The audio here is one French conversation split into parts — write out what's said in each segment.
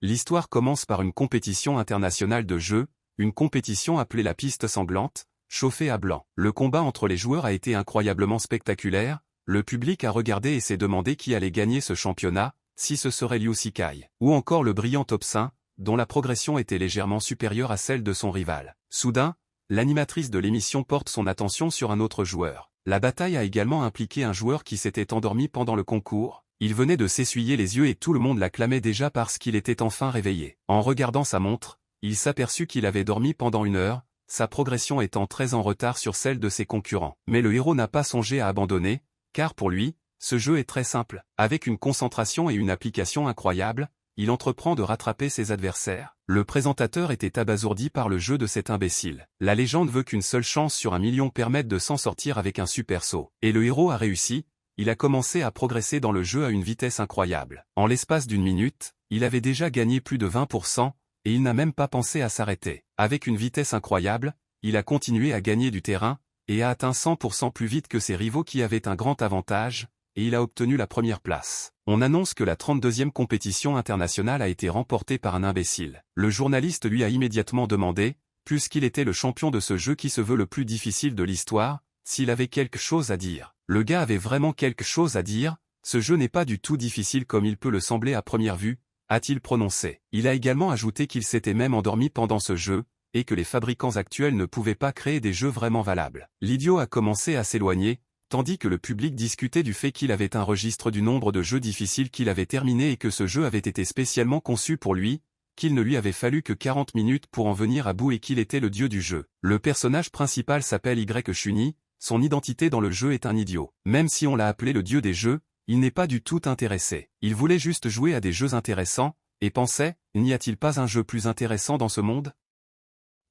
L'histoire commence par une compétition internationale de jeu, une compétition appelée la piste sanglante, chauffée à blanc. Le combat entre les joueurs a été incroyablement spectaculaire, le public a regardé et s'est demandé qui allait gagner ce championnat, si ce serait Liu Shikai, ou encore le brillant Topsin, dont la progression était légèrement supérieure à celle de son rival. Soudain, l'animatrice de l'émission porte son attention sur un autre joueur. La bataille a également impliqué un joueur qui s'était endormi pendant le concours. Il venait de s'essuyer les yeux et tout le monde l'acclamait déjà parce qu'il était enfin réveillé. En regardant sa montre, il s'aperçut qu'il avait dormi pendant 1 heure, sa progression étant très en retard sur celle de ses concurrents. Mais le héros n'a pas songé à abandonner, car pour lui, ce jeu est très simple. Avec une concentration et une application incroyables, il entreprend de rattraper ses adversaires. Le présentateur était abasourdi par le jeu de cet imbécile. La légende veut qu'une seule chance sur 1 million permette de s'en sortir avec un super saut. Et le héros a réussi, il a commencé à progresser dans le jeu à une vitesse incroyable. En l'espace d'1 minute, il avait déjà gagné plus de 20%, et il n'a même pas pensé à s'arrêter. Avec une vitesse incroyable, il a continué à gagner du terrain, et a atteint 100% plus vite que ses rivaux qui avaient un grand avantage, et il a obtenu la première place. On annonce que la 32e compétition internationale a été remportée par un imbécile. Le journaliste lui a immédiatement demandé, puisqu'il était le champion de ce jeu qui se veut le plus difficile de l'histoire, s'il avait quelque chose à dire. Le gars avait vraiment quelque chose à dire, ce jeu n'est pas du tout difficile comme il peut le sembler à première vue, a-t-il prononcé. Il a également ajouté qu'il s'était même endormi pendant ce jeu, et que les fabricants actuels ne pouvaient pas créer des jeux vraiment valables. L'idiot a commencé à s'éloigner, tandis que le public discutait du fait qu'il avait un registre du nombre de jeux difficiles qu'il avait terminé et que ce jeu avait été spécialement conçu pour lui, qu'il ne lui avait fallu que 40 minutes pour en venir à bout et qu'il était le dieu du jeu. Le personnage principal s'appelle Y. Son identité dans le jeu est un idiot. Même si on l'a appelé le dieu des jeux, il n'est pas du tout intéressé. Il voulait juste jouer à des jeux intéressants, et pensait, n'y a-t-il pas un jeu plus intéressant dans ce monde?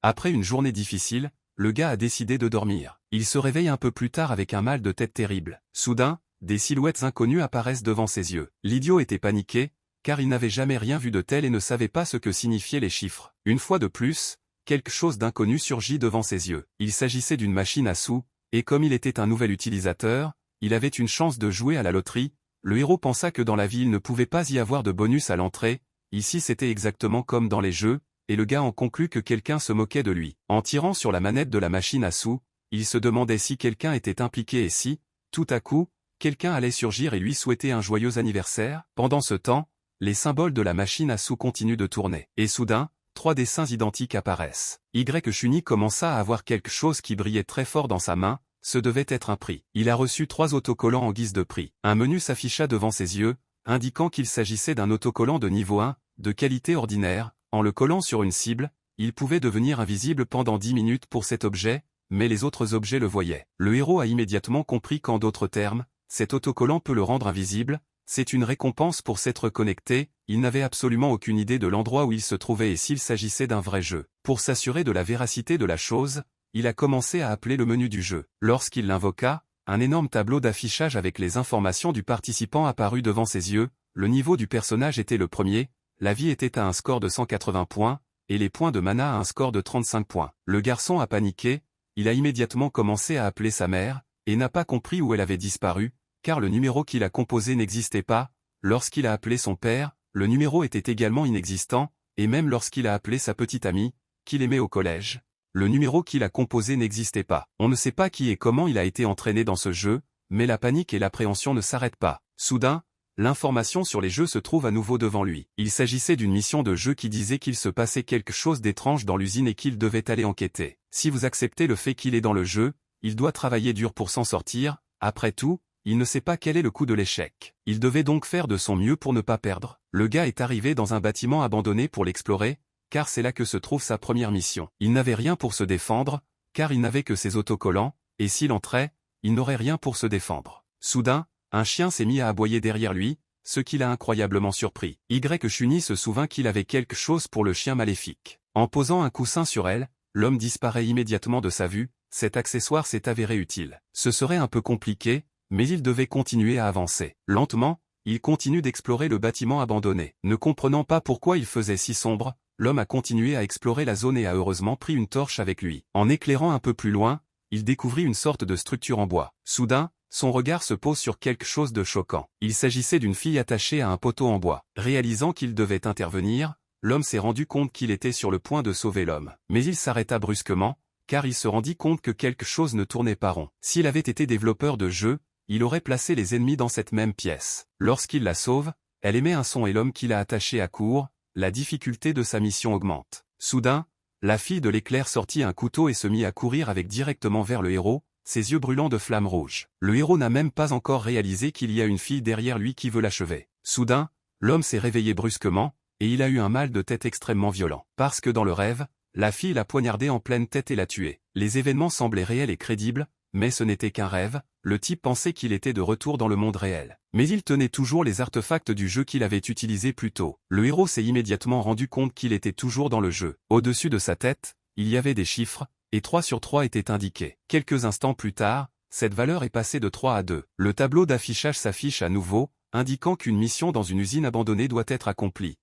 Après une journée difficile, le gars a décidé de dormir. Il se réveille un peu plus tard avec un mal de tête terrible. Soudain, des silhouettes inconnues apparaissent devant ses yeux. L'idiot était paniqué, car il n'avait jamais rien vu de tel et ne savait pas ce que signifiaient les chiffres. Une fois de plus, quelque chose d'inconnu surgit devant ses yeux. Il s'agissait d'une machine à sous, et comme il était un nouvel utilisateur, il avait une chance de jouer à la loterie. Le héros pensa que dans la vie il ne pouvait pas y avoir de bonus à l'entrée, ici c'était exactement comme dans les jeux, et le gars en conclut que quelqu'un se moquait de lui. En tirant sur la manette de la machine à sous, il se demandait si quelqu'un était impliqué et si, tout à coup, quelqu'un allait surgir et lui souhaiter un joyeux anniversaire. Pendant ce temps, les symboles de la machine à sous continuent de tourner. Et soudain, 3 dessins identiques apparaissent. Y. commença à avoir quelque chose qui brillait très fort dans sa main, ce devait être un prix. Il a reçu 3 autocollants en guise de prix. Un menu s'afficha devant ses yeux, indiquant qu'il s'agissait d'un autocollant de niveau 1, de qualité ordinaire. En le collant sur une cible, il pouvait devenir invisible pendant 10 minutes pour cet objet, mais les autres objets le voyaient. Le héros a immédiatement compris qu'en d'autres termes, cet autocollant peut le rendre invisible, c'est une récompense pour s'être connecté, il n'avait absolument aucune idée de l'endroit où il se trouvait et s'il s'agissait d'un vrai jeu. Pour s'assurer de la véracité de la chose, il a commencé à appeler le menu du jeu. Lorsqu'il l'invoqua, un énorme tableau d'affichage avec les informations du participant apparut devant ses yeux, le niveau du personnage était le premier, la vie était à un score de 180 points, et les points de mana à un score de 35 points. Le garçon a paniqué, il a immédiatement commencé à appeler sa mère, et n'a pas compris où elle avait disparu, car le numéro qu'il a composé n'existait pas. Lorsqu'il a appelé son père, le numéro était également inexistant, et même lorsqu'il a appelé sa petite amie, qu'il aimait au collège, le numéro qu'il a composé n'existait pas. On ne sait pas qui et comment il a été entraîné dans ce jeu, mais la panique et l'appréhension ne s'arrêtent pas. Soudain, l'information sur les jeux se trouve à nouveau devant lui. Il s'agissait d'une mission de jeu qui disait qu'il se passait quelque chose d'étrange dans l'usine et qu'il devait aller enquêter. Si vous acceptez le fait qu'il est dans le jeu, il doit travailler dur pour s'en sortir. Après tout, il ne sait pas quel est le coût de l'échec. Il devait donc faire de son mieux pour ne pas perdre. Le gars est arrivé dans un bâtiment abandonné pour l'explorer, car c'est là que se trouve sa première mission. Il n'avait rien pour se défendre, car il n'avait que ses autocollants, et s'il entrait, il n'aurait rien pour se défendre. Soudain, un chien s'est mis à aboyer derrière lui, ce qui l'a incroyablement surpris. Y. se souvint qu'il avait quelque chose pour le chien maléfique. En posant un coussin sur elle, l'homme disparaît immédiatement de sa vue, cet accessoire s'est avéré utile. Ce serait un peu compliqué, mais il devait continuer à avancer. Lentement, il continue d'explorer le bâtiment abandonné. Ne comprenant pas pourquoi il faisait si sombre, l'homme a continué à explorer la zone et a heureusement pris une torche avec lui. En éclairant un peu plus loin, il découvrit une sorte de structure en bois. Soudain, son regard se pose sur quelque chose de choquant. Il s'agissait d'une fille attachée à un poteau en bois. Réalisant qu'il devait intervenir, l'homme s'est rendu compte qu'il était sur le point de sauver l'homme. Mais il s'arrêta brusquement, car il se rendit compte que quelque chose ne tournait pas rond. S'il avait été développeur de jeu, il aurait placé les ennemis dans cette même pièce. Lorsqu'il la sauve, elle émet un son et l'homme qui l'a attaché accourt, la difficulté de sa mission augmente. Soudain, la fille de l'éclair sortit un couteau et se mit à courir avec directement vers le héros, ses yeux brûlants de flammes rouges. Le héros n'a même pas encore réalisé qu'il y a une fille derrière lui qui veut l'achever. Soudain, l'homme s'est réveillé brusquement, et il a eu un mal de tête extrêmement violent. Parce que dans le rêve, la fille l'a poignardé en pleine tête et l'a tué. Les événements semblaient réels et crédibles, mais ce n'était qu'un rêve, le type pensait qu'il était de retour dans le monde réel. Mais il tenait toujours les artefacts du jeu qu'il avait utilisés plus tôt. Le héros s'est immédiatement rendu compte qu'il était toujours dans le jeu. Au-dessus de sa tête, il y avait des chiffres, et 3 sur 3 étaient indiqués. Quelques instants plus tard, cette valeur est passée de 3 à 2. Le tableau d'affichage s'affiche à nouveau, indiquant qu'une mission dans une usine abandonnée doit être accomplie.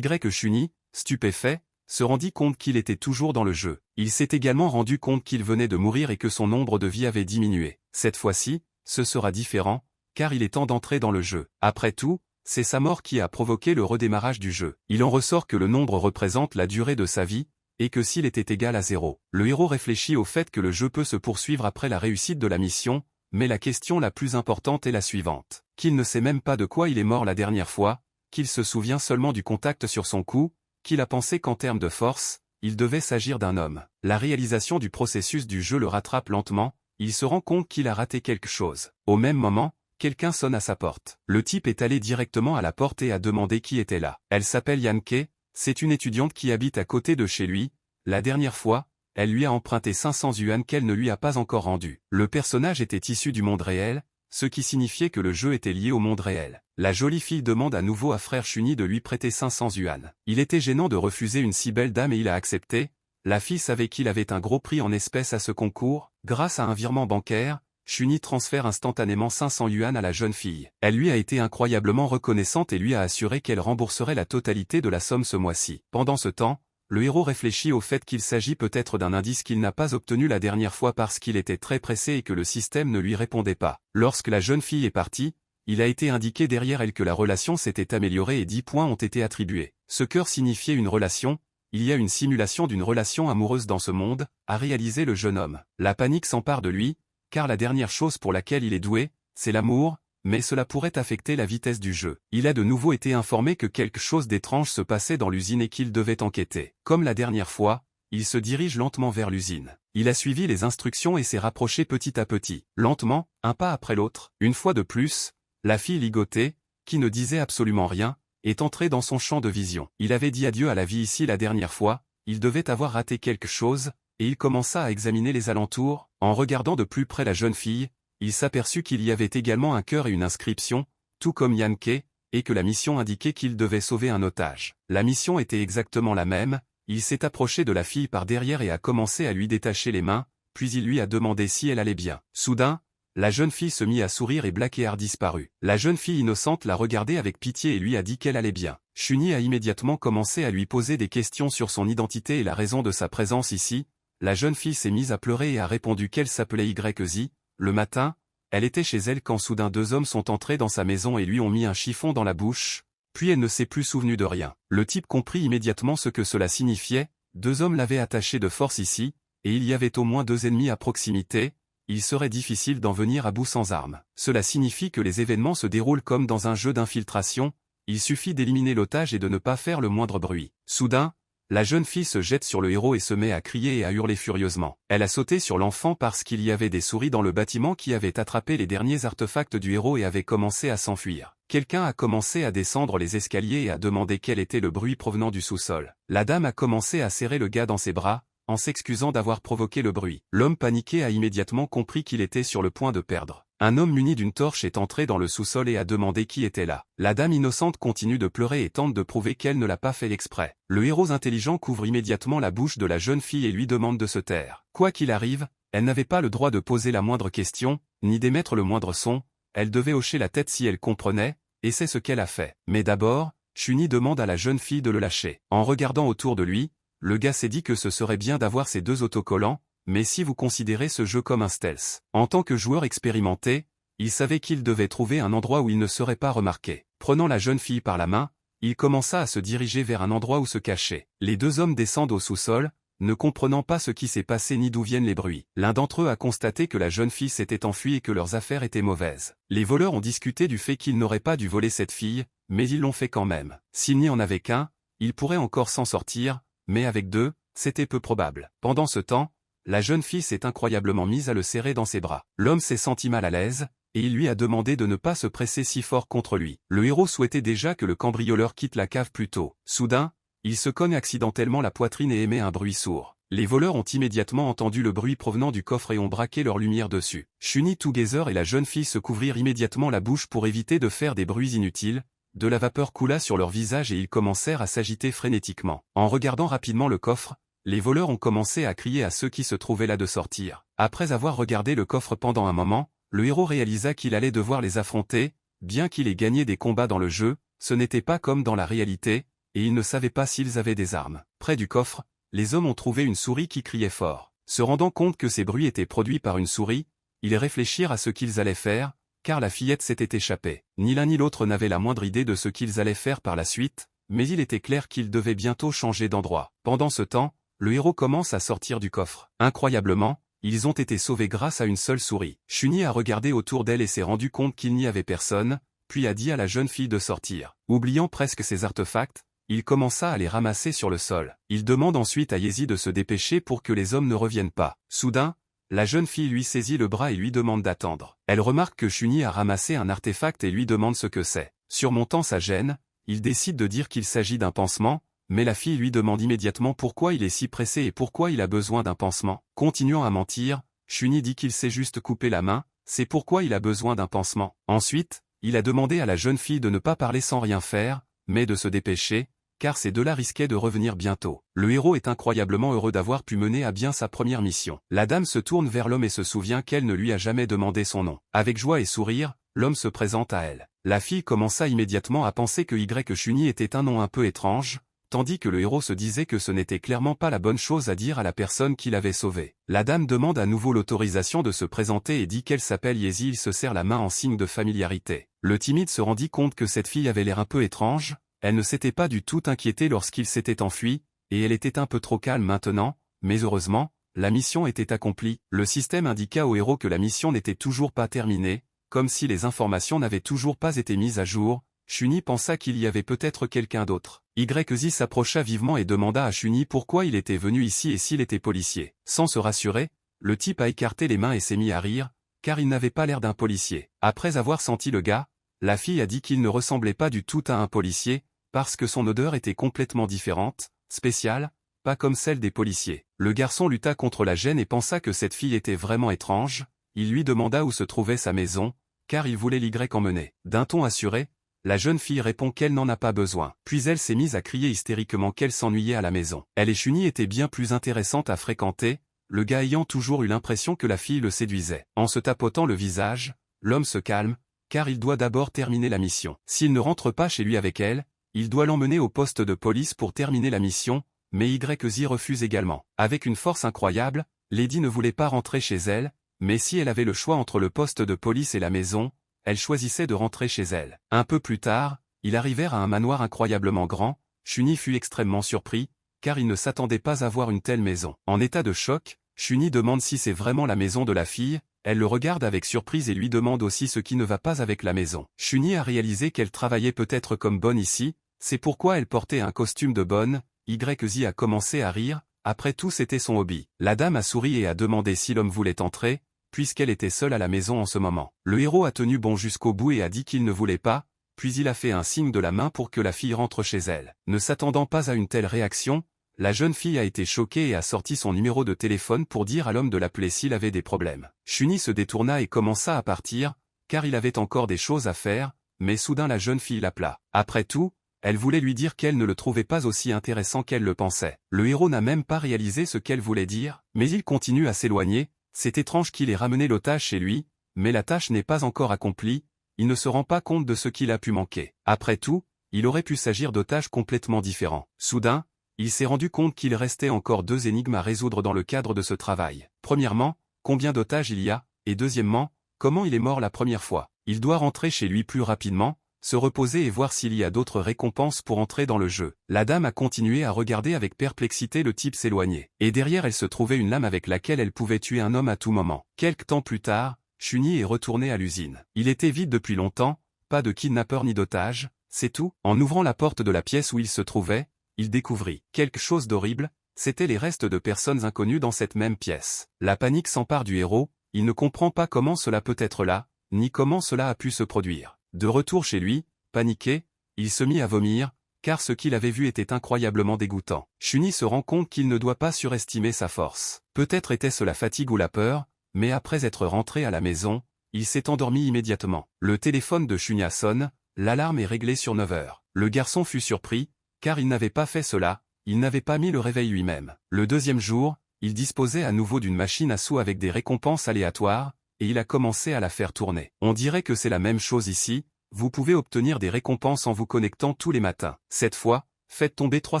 Shuni, stupéfait, se rendit compte qu'il était toujours dans le jeu. Il s'est également rendu compte qu'il venait de mourir et que son nombre de vies avait diminué. Cette fois-ci, ce sera différent, car il est temps d'entrer dans le jeu. Après tout, c'est sa mort qui a provoqué le redémarrage du jeu. Il en ressort que le nombre représente la durée de sa vie, et que s'il était égal à 0, le héros réfléchit au fait que le jeu peut se poursuivre après la réussite de la mission, mais la question la plus importante est la suivante. Qu'il ne sait même pas de quoi il est mort la dernière fois, qu'il se souvient seulement du contact sur son cou, qu'il a pensé qu'en termes de force, il devait s'agir d'un homme. La réalisation du processus du jeu le rattrape lentement, il se rend compte qu'il a raté quelque chose. Au même moment, quelqu'un sonne à sa porte. Le type est allé directement à la porte et a demandé qui était là. Elle s'appelle Yanke, c'est une étudiante qui habite à côté de chez lui. La dernière fois, elle lui a emprunté 500 yuan qu'elle ne lui a pas encore rendu. Le personnage était issu du monde réel, ce qui signifiait que le jeu était lié au monde réel. La jolie fille demande à nouveau à frère Shuni de lui prêter 500 yuan. Il était gênant de refuser une si belle dame et il a accepté. La fille savait qu'il avait un gros prix en espèces à ce concours. Grâce à un virement bancaire, Shuni transfère instantanément 500 yuan à la jeune fille. Elle lui a été incroyablement reconnaissante et lui a assuré qu'elle rembourserait la totalité de la somme ce mois-ci. Pendant ce temps, le héros réfléchit au fait qu'il s'agit peut-être d'un indice qu'il n'a pas obtenu la dernière fois parce qu'il était très pressé et que le système ne lui répondait pas. Lorsque la jeune fille est partie, il a été indiqué derrière elle que la relation s'était améliorée et 10 points ont été attribués. Ce cœur signifiait une relation, il y a une simulation d'une relation amoureuse dans ce monde, a réalisé le jeune homme. La panique s'empare de lui, car la dernière chose pour laquelle il est doué, c'est l'amour, mais cela pourrait affecter la vitesse du jeu. Il a de nouveau été informé que quelque chose d'étrange se passait dans l'usine et qu'il devait enquêter. Comme la dernière fois, il se dirige lentement vers l'usine. Il a suivi les instructions et s'est rapproché petit à petit. Lentement, un pas après l'autre. Une fois de plus, la fille ligotée, qui ne disait absolument rien, est entrée dans son champ de vision. Il avait dit adieu à la vie ici la dernière fois, il devait avoir raté quelque chose, et il commença à examiner les alentours. En regardant de plus près la jeune fille, il s'aperçut qu'il y avait également un cœur et une inscription, tout comme Yanke, et que la mission indiquait qu'il devait sauver un otage. La mission était exactement la même, il s'est approché de la fille par derrière et a commencé à lui détacher les mains, puis il lui a demandé si elle allait bien. Soudain, la jeune fille se mit à sourire et Blackheart disparut. La jeune fille innocente l'a regardé avec pitié et lui a dit qu'elle allait bien. Shuni a immédiatement commencé à lui poser des questions sur son identité et la raison de sa présence ici. La jeune fille s'est mise à pleurer et a répondu qu'elle s'appelait YZ. Le matin, elle était chez elle quand soudain 2 hommes sont entrés dans sa maison et lui ont mis un chiffon dans la bouche, puis elle ne s'est plus souvenue de rien. Le type comprit immédiatement ce que cela signifiait, 2 hommes l'avaient attaché de force ici, et il y avait au moins 2 ennemis à proximité, il serait difficile d'en venir à bout sans armes. Cela signifie que les événements se déroulent comme dans un jeu d'infiltration, il suffit d'éliminer l'otage et de ne pas faire le moindre bruit. Soudain, la jeune fille se jette sur le héros et se met à crier et à hurler furieusement. Elle a sauté sur l'enfant parce qu'il y avait des souris dans le bâtiment qui avaient attrapé les derniers artefacts du héros et avaient commencé à s'enfuir. Quelqu'un a commencé à descendre les escaliers et a demandé quel était le bruit provenant du sous-sol. La dame a commencé à serrer le gars dans ses bras, en s'excusant d'avoir provoqué le bruit. L'homme paniqué a immédiatement compris qu'il était sur le point de perdre. Un homme muni d'une torche est entré dans le sous-sol et a demandé qui était là. La dame innocente continue de pleurer et tente de prouver qu'elle ne l'a pas fait exprès. Le héros intelligent couvre immédiatement la bouche de la jeune fille et lui demande de se taire. Quoi qu'il arrive, elle n'avait pas le droit de poser la moindre question, ni d'émettre le moindre son, elle devait hocher la tête si elle comprenait, et c'est ce qu'elle a fait. Mais d'abord, Shuni demande à la jeune fille de le lâcher. En regardant autour de lui, le gars s'est dit que ce serait bien d'avoir ces 2 autocollants, mais si vous considérez ce jeu comme un stealth. En tant que joueur expérimenté, il savait qu'il devait trouver un endroit où il ne serait pas remarqué. Prenant la jeune fille par la main, il commença à se diriger vers un endroit où se cacher. Les deux hommes descendent au sous-sol, ne comprenant pas ce qui s'est passé ni d'où viennent les bruits. L'un d'entre eux a constaté que la jeune fille s'était enfuie et que leurs affaires étaient mauvaises. Les voleurs ont discuté du fait qu'ils n'auraient pas dû voler cette fille, mais ils l'ont fait quand même. S'il n'y en avait qu'un, ils pourraient encore s'en sortir, mais avec deux, c'était peu probable. Pendant ce temps, la jeune fille s'est incroyablement mise à le serrer dans ses bras. L'homme s'est senti mal à l'aise, et il lui a demandé de ne pas se presser si fort contre lui. Le héros souhaitait déjà que le cambrioleur quitte la cave plus tôt. Soudain, il se cogne accidentellement la poitrine et émet un bruit sourd. Les voleurs ont immédiatement entendu le bruit provenant du coffre et ont braqué leur lumière dessus. Shuni Together et la jeune fille se couvrirent immédiatement la bouche pour éviter de faire des bruits inutiles. De la vapeur coula sur leur visage et ils commencèrent à s'agiter frénétiquement. En regardant rapidement le coffre, les voleurs ont commencé à crier à ceux qui se trouvaient là de sortir. Après avoir regardé le coffre pendant un moment, le héros réalisa qu'il allait devoir les affronter. Bien qu'il ait gagné des combats dans le jeu, ce n'était pas comme dans la réalité, et il ne savait pas s'ils avaient des armes. Près du coffre, les hommes ont trouvé une souris qui criait fort. Se rendant compte que ces bruits étaient produits par une souris, ils réfléchirent à ce qu'ils allaient faire, car la fillette s'était échappée. Ni l'un ni l'autre n'avaient la moindre idée de ce qu'ils allaient faire par la suite, mais il était clair qu'ils devaient bientôt changer d'endroit. Pendant ce temps, le héros commence à sortir du coffre. Incroyablement, ils ont été sauvés grâce à une seule souris. Shuni a regardé autour d'elle et s'est rendu compte qu'il n'y avait personne, puis a dit à la jeune fille de sortir. Oubliant presque ses artefacts, il commença à les ramasser sur le sol. Il demande ensuite à Yezi de se dépêcher pour que les hommes ne reviennent pas. Soudain, la jeune fille lui saisit le bras et lui demande d'attendre. Elle remarque que Shuni a ramassé un artefact et lui demande ce que c'est. Surmontant sa gêne, il décide de dire qu'il s'agit d'un pansement, mais la fille lui demande immédiatement pourquoi il est si pressé et pourquoi il a besoin d'un pansement. Continuant à mentir, Shuni dit qu'il s'est juste coupé la main, c'est pourquoi il a besoin d'un pansement. Ensuite, il a demandé à la jeune fille de ne pas parler sans rien faire, mais de se dépêcher, car ces deux-là risquaient de revenir bientôt. Le héros est incroyablement heureux d'avoir pu mener à bien sa première mission. La dame se tourne vers l'homme et se souvient qu'elle ne lui a jamais demandé son nom. Avec joie et sourire, l'homme se présente à elle. La fille commença immédiatement à penser que Shuni était un nom un peu étrange, tandis que le héros se disait que ce n'était clairement pas la bonne chose à dire à la personne qui l'avait sauvé. La dame demande à nouveau l'autorisation de se présenter et dit qu'elle s'appelle Yezi. Il se serre la main en signe de familiarité. Le timide se rendit compte que cette fille avait l'air un peu étrange. Elle ne s'était pas du tout inquiétée lorsqu'il s'était enfui, et elle était un peu trop calme maintenant, mais heureusement, la mission était accomplie. Le système indiqua au héros que la mission n'était toujours pas terminée, comme si les informations n'avaient toujours pas été mises à jour. Shuni pensa qu'il y avait peut-être quelqu'un d'autre. Yezi s'approcha vivement et demanda à Shuni pourquoi il était venu ici et s'il était policier. Sans se rassurer, le type a écarté les mains et s'est mis à rire, car il n'avait pas l'air d'un policier. Après avoir senti le gars, la fille a dit qu'il ne ressemblait pas du tout à un policier, parce que son odeur était complètement différente, spéciale, pas comme celle des policiers. Le garçon lutta contre la gêne et pensa que cette fille était vraiment étrange. Il lui demanda où se trouvait sa maison, car il voulait emmener. D'un ton assuré, la jeune fille répond qu'elle n'en a pas besoin. Puis elle s'est mise à crier hystériquement qu'elle s'ennuyait à la maison. Elle et Shuni étaient bien plus intéressantes à fréquenter, le gars ayant toujours eu l'impression que la fille le séduisait. En se tapotant le visage, l'homme se calme, car il doit d'abord terminer la mission. S'il ne rentre pas chez lui avec elle, il doit l'emmener au poste de police pour terminer la mission, mais Yezi refuse également. Avec une force incroyable, Lady ne voulait pas rentrer chez elle, mais si elle avait le choix entre le poste de police et la maison, elle choisissait de rentrer chez elle. Un peu plus tard, ils arrivèrent à un manoir incroyablement grand. Shuni fut extrêmement surpris, car il ne s'attendait pas à voir une telle maison. En état de choc, Shuni demande si c'est vraiment la maison de la fille. Elle le regarde avec surprise et lui demande aussi ce qui ne va pas avec la maison. Shuni a réalisé qu'elle travaillait peut-être comme bonne ici, c'est pourquoi elle portait un costume de bonne. Yezi a commencé à rire, après tout c'était son hobby. La dame a souri et a demandé si l'homme voulait entrer, puisqu'elle était seule à la maison en ce moment. Le héros a tenu bon jusqu'au bout et a dit qu'il ne voulait pas, puis il a fait un signe de la main pour que la fille rentre chez elle. Ne s'attendant pas à une telle réaction, la jeune fille a été choquée et a sorti son numéro de téléphone pour dire à l'homme de l'appeler s'il avait des problèmes. Shuni se détourna et commença à partir, car il avait encore des choses à faire, mais soudain la jeune fille l'appela. Après tout, elle voulait lui dire qu'elle ne le trouvait pas aussi intéressant qu'elle le pensait. Le héros n'a même pas réalisé ce qu'elle voulait dire, mais il continue à s'éloigner. C'est étrange qu'il ait ramené l'otage chez lui, mais la tâche n'est pas encore accomplie, il ne se rend pas compte de ce qu'il a pu manquer. Après tout, il aurait pu s'agir d'otages complètement différents. Soudain, il s'est rendu compte qu'il restait encore deux énigmes à résoudre dans le cadre de ce travail. Premièrement, combien d'otages il y a, et deuxièmement, comment il est mort la première fois. Il doit rentrer chez lui plus rapidement, se reposer et voir s'il y a d'autres récompenses pour entrer dans le jeu. La dame a continué à regarder avec perplexité le type s'éloigner. Et derrière elle se trouvait une lame avec laquelle elle pouvait tuer un homme à tout moment. Quelque temps plus tard, Chunyi est retourné à l'usine. Il était vide depuis longtemps, pas de kidnappeur ni d'otage, c'est tout. En ouvrant la porte de la pièce où il se trouvait, il découvrit quelque chose d'horrible, c'étaient les restes de personnes inconnues dans cette même pièce. La panique s'empare du héros, il ne comprend pas comment cela peut être là, ni comment cela a pu se produire. De retour chez lui, paniqué, il se mit à vomir, car ce qu'il avait vu était incroyablement dégoûtant. Chunyi se rend compte qu'il ne doit pas surestimer sa force. Peut-être était-ce la fatigue ou la peur, mais après être rentré à la maison, il s'est endormi immédiatement. Le téléphone de Chunya sonne, l'alarme est réglée sur 9 heures. Le garçon fut surpris, car il n'avait pas fait cela, il n'avait pas mis le réveil lui-même. Le deuxième jour, il disposait à nouveau d'une machine à sous avec des récompenses aléatoires, et il a commencé à la faire tourner. On dirait que c'est la même chose ici, vous pouvez obtenir des récompenses en vous connectant tous les matins. Cette fois, faites tomber 3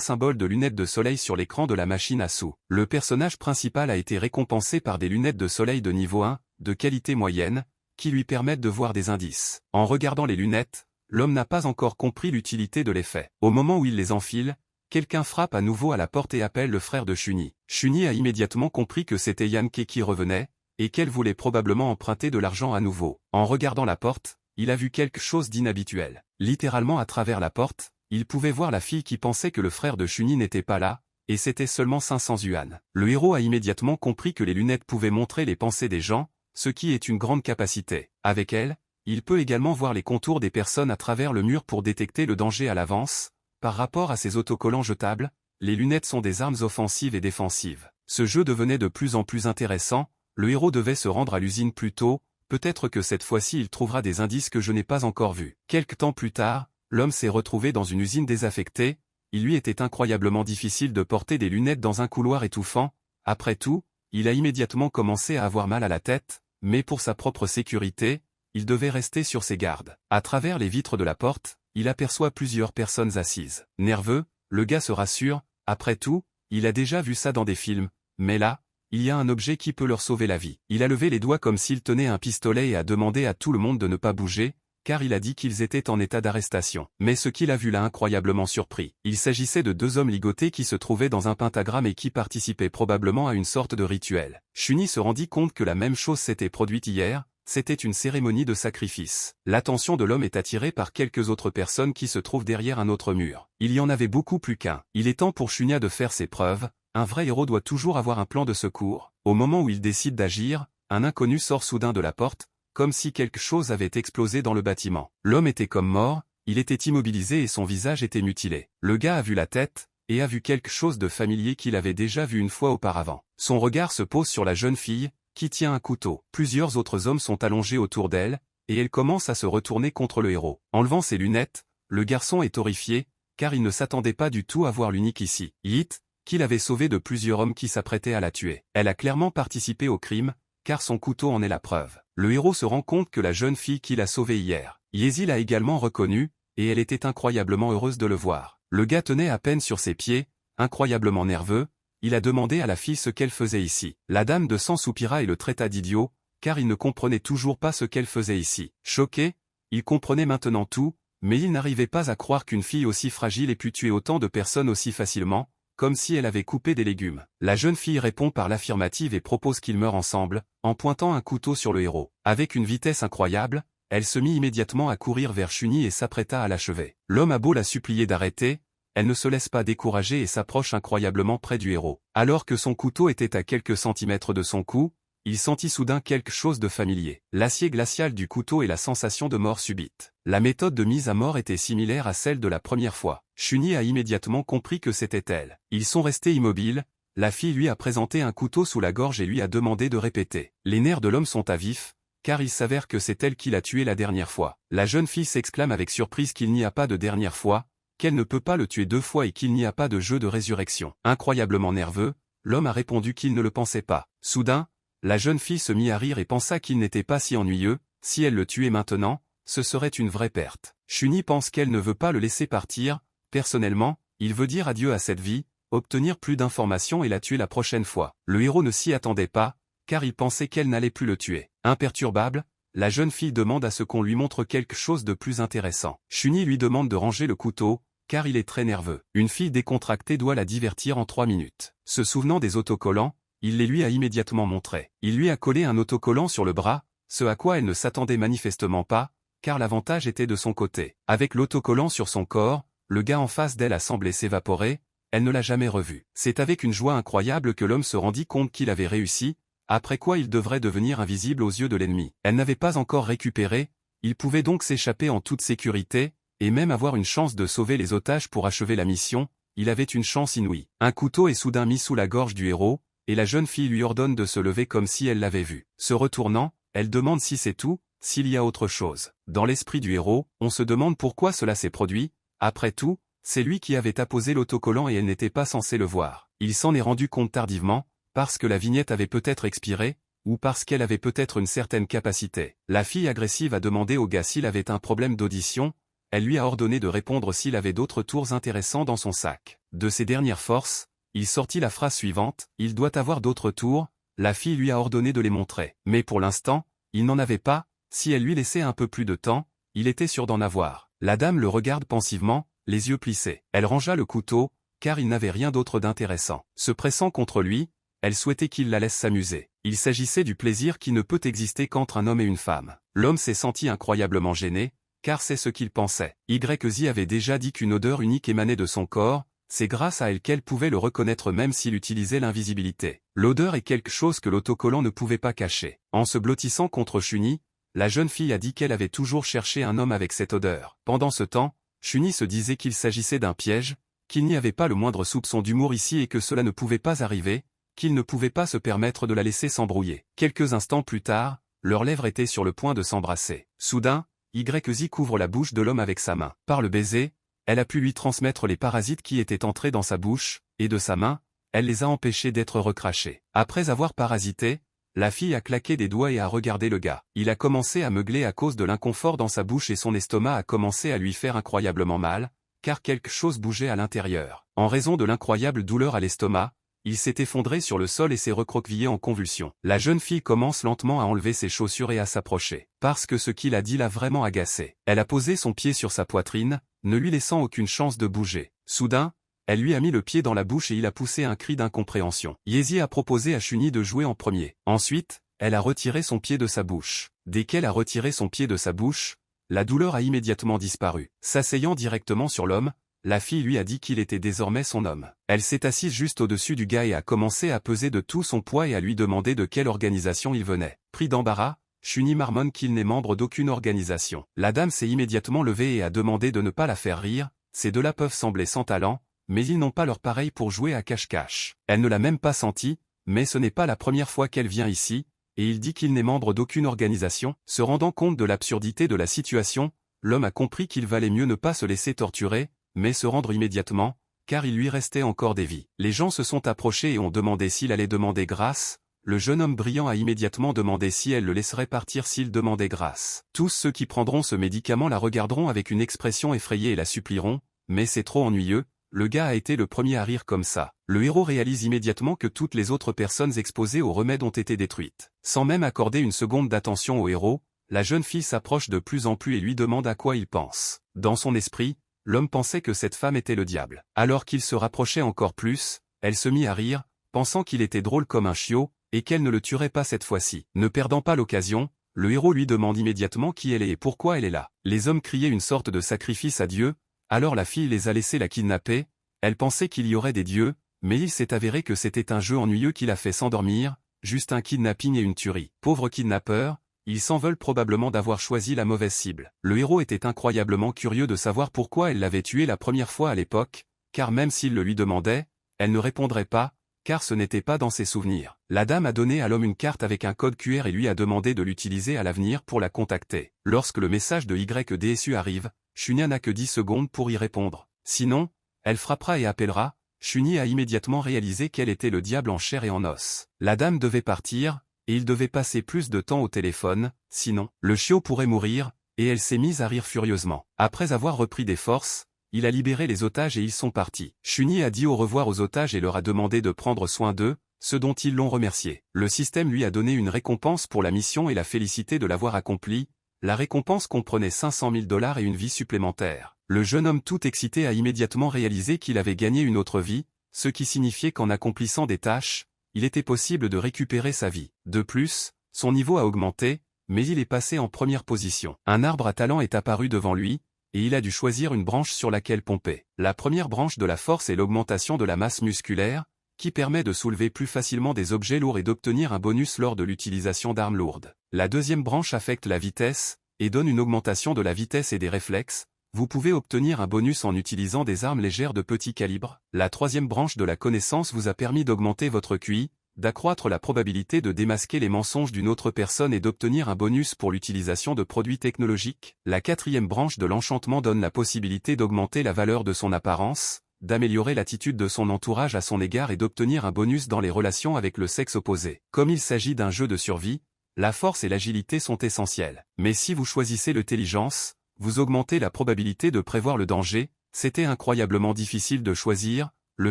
symboles de lunettes de soleil sur l'écran de la machine à sous. Le personnage principal a été récompensé par des lunettes de soleil de niveau 1, de qualité moyenne, qui lui permettent de voir des indices. En regardant les lunettes, l'homme n'a pas encore compris l'utilité de l'effet. Au moment où il les enfile, quelqu'un frappe à nouveau à la porte et appelle le frère de Chunyi. Chunyi a immédiatement compris que c'était Yankee qui revenait, et qu'elle voulait probablement emprunter de l'argent à nouveau. En regardant la porte, il a vu quelque chose d'inhabituel. Littéralement à travers la porte, il pouvait voir la fille qui pensait que le frère de Chunyi n'était pas là, et c'était seulement 500 yuan. Le héros a immédiatement compris que les lunettes pouvaient montrer les pensées des gens, ce qui est une grande capacité. Avec elle, il peut également voir les contours des personnes à travers le mur pour détecter le danger à l'avance. Par rapport à ces autocollants jetables, les lunettes sont des armes offensives et défensives. Ce jeu devenait de plus en plus intéressant, le héros devait se rendre à l'usine plus tôt, peut-être que cette fois-ci il trouvera des indices que je n'ai pas encore vus. Quelque temps plus tard, l'homme s'est retrouvé dans une usine désaffectée, il lui était incroyablement difficile de porter des lunettes dans un couloir étouffant, après tout, il a immédiatement commencé à avoir mal à la tête, mais pour sa propre sécurité, il devait rester sur ses gardes. À travers les vitres de la porte, il aperçoit plusieurs personnes assises. Nerveux, le gars se rassure, après tout, il a déjà vu ça dans des films, mais là, il y a un objet qui peut leur sauver la vie. Il a levé les doigts comme s'il tenait un pistolet et a demandé à tout le monde de ne pas bouger, car il a dit qu'ils étaient en état d'arrestation. Mais ce qu'il a vu l'a incroyablement surpris. Il s'agissait de 2 hommes ligotés qui se trouvaient dans un pentagramme et qui participaient probablement à une sorte de rituel. Chunyi se rendit compte que la même chose s'était produite hier, c'était une cérémonie de sacrifice. L'attention de l'homme est attirée par quelques autres personnes qui se trouvent derrière un autre mur. Il y en avait beaucoup plus qu'un. Il est temps pour Chunya de faire ses preuves, un vrai héros doit toujours avoir un plan de secours. Au moment où il décide d'agir, un inconnu sort soudain de la porte, comme si quelque chose avait explosé dans le bâtiment. L'homme était comme mort, il était immobilisé et son visage était mutilé. Le gars a vu la tête, et a vu quelque chose de familier qu'il avait déjà vu une fois auparavant. Son regard se pose sur la jeune fille, qui tient un couteau. Plusieurs autres hommes sont allongés autour d'elle, et elle commence à se retourner contre le héros. Enlevant ses lunettes, le garçon est horrifié, car il ne s'attendait pas du tout à voir l'unique ici. Yit, qu'il avait sauvé de plusieurs hommes qui s'apprêtaient à la tuer. Elle a clairement participé au crime, car son couteau en est la preuve. Le héros se rend compte que la jeune fille qu'il a sauvée hier, Yezi l'a également reconnue, et elle était incroyablement heureuse de le voir. Le gars tenait à peine sur ses pieds, incroyablement nerveux, il a demandé à la fille ce qu'elle faisait ici. La dame de sang soupira et le traita d'idiot, car il ne comprenait toujours pas ce qu'elle faisait ici. Choqué, il comprenait maintenant tout, mais il n'arrivait pas à croire qu'une fille aussi fragile ait pu tuer autant de personnes aussi facilement, comme si elle avait coupé des légumes. La jeune fille répond par l'affirmative et propose qu'ils meurent ensemble, en pointant un couteau sur le héros. Avec une vitesse incroyable, elle se mit immédiatement à courir vers Chunyi et s'apprêta à l'achever. L'homme a beau la supplier d'arrêter, elle ne se laisse pas décourager et s'approche incroyablement près du héros. Alors que son couteau était à quelques centimètres de son cou, il sentit soudain quelque chose de familier. L'acier glacial du couteau et la sensation de mort subite. La méthode de mise à mort était similaire à celle de la première fois. Chunyi a immédiatement compris que c'était elle. Ils sont restés immobiles, la fille lui a présenté un couteau sous la gorge et lui a demandé de répéter. Les nerfs de l'homme sont à vif, car il s'avère que c'est elle qui l'a tué la dernière fois. La jeune fille s'exclame avec surprise qu'il n'y a pas de dernière fois, qu'elle ne peut pas le tuer 2 fois et qu'il n'y a pas de jeu de résurrection. Incroyablement nerveux, l'homme a répondu qu'il ne le pensait pas. Soudain, la jeune fille se mit à rire et pensa qu'il n'était pas si ennuyeux, si elle le tuait maintenant, ce serait une vraie perte. Chunyi pense qu'elle ne veut pas le laisser partir, personnellement, il veut dire adieu à cette vie, obtenir plus d'informations et la tuer la prochaine fois. Le héros ne s'y attendait pas, car il pensait qu'elle n'allait plus le tuer. Imperturbable, la jeune fille demande à ce qu'on lui montre quelque chose de plus intéressant. Chuni lui demande de ranger le couteau, car il est très nerveux. Une fille décontractée doit la divertir en 3 minutes. Se souvenant des autocollants, il les lui a immédiatement montrés. Il lui a collé un autocollant sur le bras, ce à quoi elle ne s'attendait manifestement pas, car l'avantage était de son côté. Avec l'autocollant sur son corps, le gars en face d'elle a semblé s'évaporer, elle ne l'a jamais revu. C'est avec une joie incroyable que l'homme se rendit compte qu'il avait réussi, après quoi il devrait devenir invisible aux yeux de l'ennemi. Elle n'avait pas encore récupéré, il pouvait donc s'échapper en toute sécurité, et même avoir une chance de sauver les otages pour achever la mission, il avait une chance inouïe. Un couteau est soudain mis sous la gorge du héros, et la jeune fille lui ordonne de se lever comme si elle l'avait vu. Se retournant, elle demande si c'est tout, s'il y a autre chose. Dans l'esprit du héros, on se demande pourquoi cela s'est produit, après tout, c'est lui qui avait apposé l'autocollant et elle n'était pas censée le voir. Il s'en est rendu compte tardivement, parce que la vignette avait peut-être expiré, ou parce qu'elle avait peut-être une certaine capacité. La fille agressive a demandé au gars s'il avait un problème d'audition, elle lui a ordonné de répondre s'il avait d'autres tours intéressants dans son sac. De ses dernières forces, il sortit la phrase suivante, « Il doit avoir d'autres tours », la fille lui a ordonné de les montrer. Mais pour l'instant, il n'en avait pas, si elle lui laissait un peu plus de temps, il était sûr d'en avoir. La dame le regarde pensivement, les yeux plissés. Elle rangea le couteau, car il n'avait rien d'autre d'intéressant. Se pressant contre lui, elle souhaitait qu'il la laisse s'amuser. Il s'agissait du plaisir qui ne peut exister qu'entre un homme et une femme. L'homme s'est senti incroyablement gêné, car c'est ce qu'il pensait. YZ avait déjà dit qu'une odeur unique émanait de son corps, c'est grâce à elle qu'elle pouvait le reconnaître même s'il utilisait l'invisibilité. L'odeur est quelque chose que l'autocollant ne pouvait pas cacher. En se blottissant contre Chuni, la jeune fille a dit qu'elle avait toujours cherché un homme avec cette odeur. Pendant ce temps, Chuni se disait qu'il s'agissait d'un piège, qu'il n'y avait pas le moindre soupçon d'humour ici et que cela ne pouvait pas arriver, qu'il ne pouvait pas se permettre de la laisser s'embrouiller. Quelques instants plus tard, leurs lèvres étaient sur le point de s'embrasser. Soudain, YZ couvre la bouche de l'homme avec sa main. Par le baiser, elle a pu lui transmettre les parasites qui étaient entrés dans sa bouche, et de sa main, elle les a empêchés d'être recrachés. Après avoir parasité, la fille a claqué des doigts et a regardé le gars. Il a commencé à meugler à cause de l'inconfort dans sa bouche et son estomac a commencé à lui faire incroyablement mal, car quelque chose bougeait à l'intérieur. En raison de l'incroyable douleur à l'estomac, il s'est effondré sur le sol et s'est recroquevillé en convulsions. La jeune fille commence lentement à enlever ses chaussures et à s'approcher. Parce que ce qu'il a dit l'a vraiment agacée. Elle a posé son pied sur sa poitrine, ne lui laissant aucune chance de bouger. Soudain, elle lui a mis le pied dans la bouche et il a poussé un cri d'incompréhension. Yezi a proposé à Chuni de jouer en premier. Ensuite, elle a retiré son pied de sa bouche. Dès qu'elle a retiré son pied de sa bouche, la douleur a immédiatement disparu. S'asseyant directement sur l'homme, la fille lui a dit qu'il était désormais son homme. Elle s'est assise juste au-dessus du gars et a commencé à peser de tout son poids et à lui demander de quelle organisation il venait. Pris d'embarras, Chuni marmonne qu'il n'est membre d'aucune organisation. La dame s'est immédiatement levée et a demandé de ne pas la faire rire, ces deux-là peuvent sembler sans talent, mais ils n'ont pas leur pareil pour jouer à cache-cache. Elle ne l'a même pas senti, mais ce n'est pas la première fois qu'elle vient ici, et il dit qu'il n'est membre d'aucune organisation. Se rendant compte de l'absurdité de la situation, l'homme a compris qu'il valait mieux ne pas se laisser torturer, mais se rendre immédiatement, car il lui restait encore des vies. Les gens se sont approchés et ont demandé s'il allait demander grâce. Le jeune homme brillant a immédiatement demandé si elle le laisserait partir s'il demandait grâce. Tous ceux qui prendront ce médicament la regarderont avec une expression effrayée et la supplieront, mais c'est trop ennuyeux, le gars a été le premier à rire comme ça. Le héros réalise immédiatement que toutes les autres personnes exposées au remède ont été détruites. Sans même accorder une seconde d'attention au héros, la jeune fille s'approche de plus en plus et lui demande à quoi il pense. Dans son esprit, l'homme pensait que cette femme était le diable. Alors qu'il se rapprochait encore plus, elle se mit à rire, pensant qu'il était drôle comme un chiot, et qu'elle ne le tuerait pas cette fois-ci. Ne perdant pas l'occasion, le héros lui demande immédiatement qui elle est et pourquoi elle est là. Les hommes criaient une sorte de sacrifice à Dieu, alors la fille les a laissés la kidnapper, elle pensait qu'il y aurait des dieux, mais il s'est avéré que c'était un jeu ennuyeux qui l'a fait s'endormir, juste un kidnapping et une tuerie. Pauvre kidnappeur, ils s'en veulent probablement d'avoir choisi la mauvaise cible. Le héros était incroyablement curieux de savoir pourquoi elle l'avait tué la première fois à l'époque, car même s'il le lui demandait, elle ne répondrait pas, car ce n'était pas dans ses souvenirs. La dame a donné à l'homme une carte avec un code QR et lui a demandé de l'utiliser à l'avenir pour la contacter. Lorsque le message de YDSU arrive, Chuni n'a que 10 secondes pour y répondre. Sinon, elle frappera et appellera. Chuni a immédiatement réalisé qu'elle était le diable en chair et en os. La dame devait partir, et il devait passer plus de temps au téléphone, sinon, le chiot pourrait mourir, et elle s'est mise à rire furieusement. Après avoir repris des forces, il a libéré les otages et ils sont partis. Chuni a dit au revoir aux otages et leur a demandé de prendre soin d'eux, ce dont ils l'ont remercié. Le système lui a donné une récompense pour la mission et l'a félicité de l'avoir accomplie. La récompense comprenait 500 000 $ et une vie supplémentaire. Le jeune homme tout excité a immédiatement réalisé qu'il avait gagné une autre vie, ce qui signifiait qu'en accomplissant des tâches, il était possible de récupérer sa vie. De plus, son niveau a augmenté, mais il est passé en première position. Un arbre à talent est apparu devant lui, et il a dû choisir une branche sur laquelle pomper. La première branche de la force est l'augmentation de la masse musculaire, qui permet de soulever plus facilement des objets lourds et d'obtenir un bonus lors de l'utilisation d'armes lourdes. La deuxième branche affecte la vitesse, et donne une augmentation de la vitesse et des réflexes. Vous pouvez obtenir un bonus en utilisant des armes légères de petit calibre. La troisième branche de la connaissance vous a permis d'augmenter votre QI, d'accroître la probabilité de démasquer les mensonges d'une autre personne et d'obtenir un bonus pour l'utilisation de produits technologiques. La quatrième branche de l'enchantement donne la possibilité d'augmenter la valeur de son apparence, d'améliorer l'attitude de son entourage à son égard et d'obtenir un bonus dans les relations avec le sexe opposé. Comme il s'agit d'un jeu de survie, la force et l'agilité sont essentielles. Mais si vous choisissez l'intelligence, vous augmentez la probabilité de prévoir le danger. C'était incroyablement difficile de choisir. Le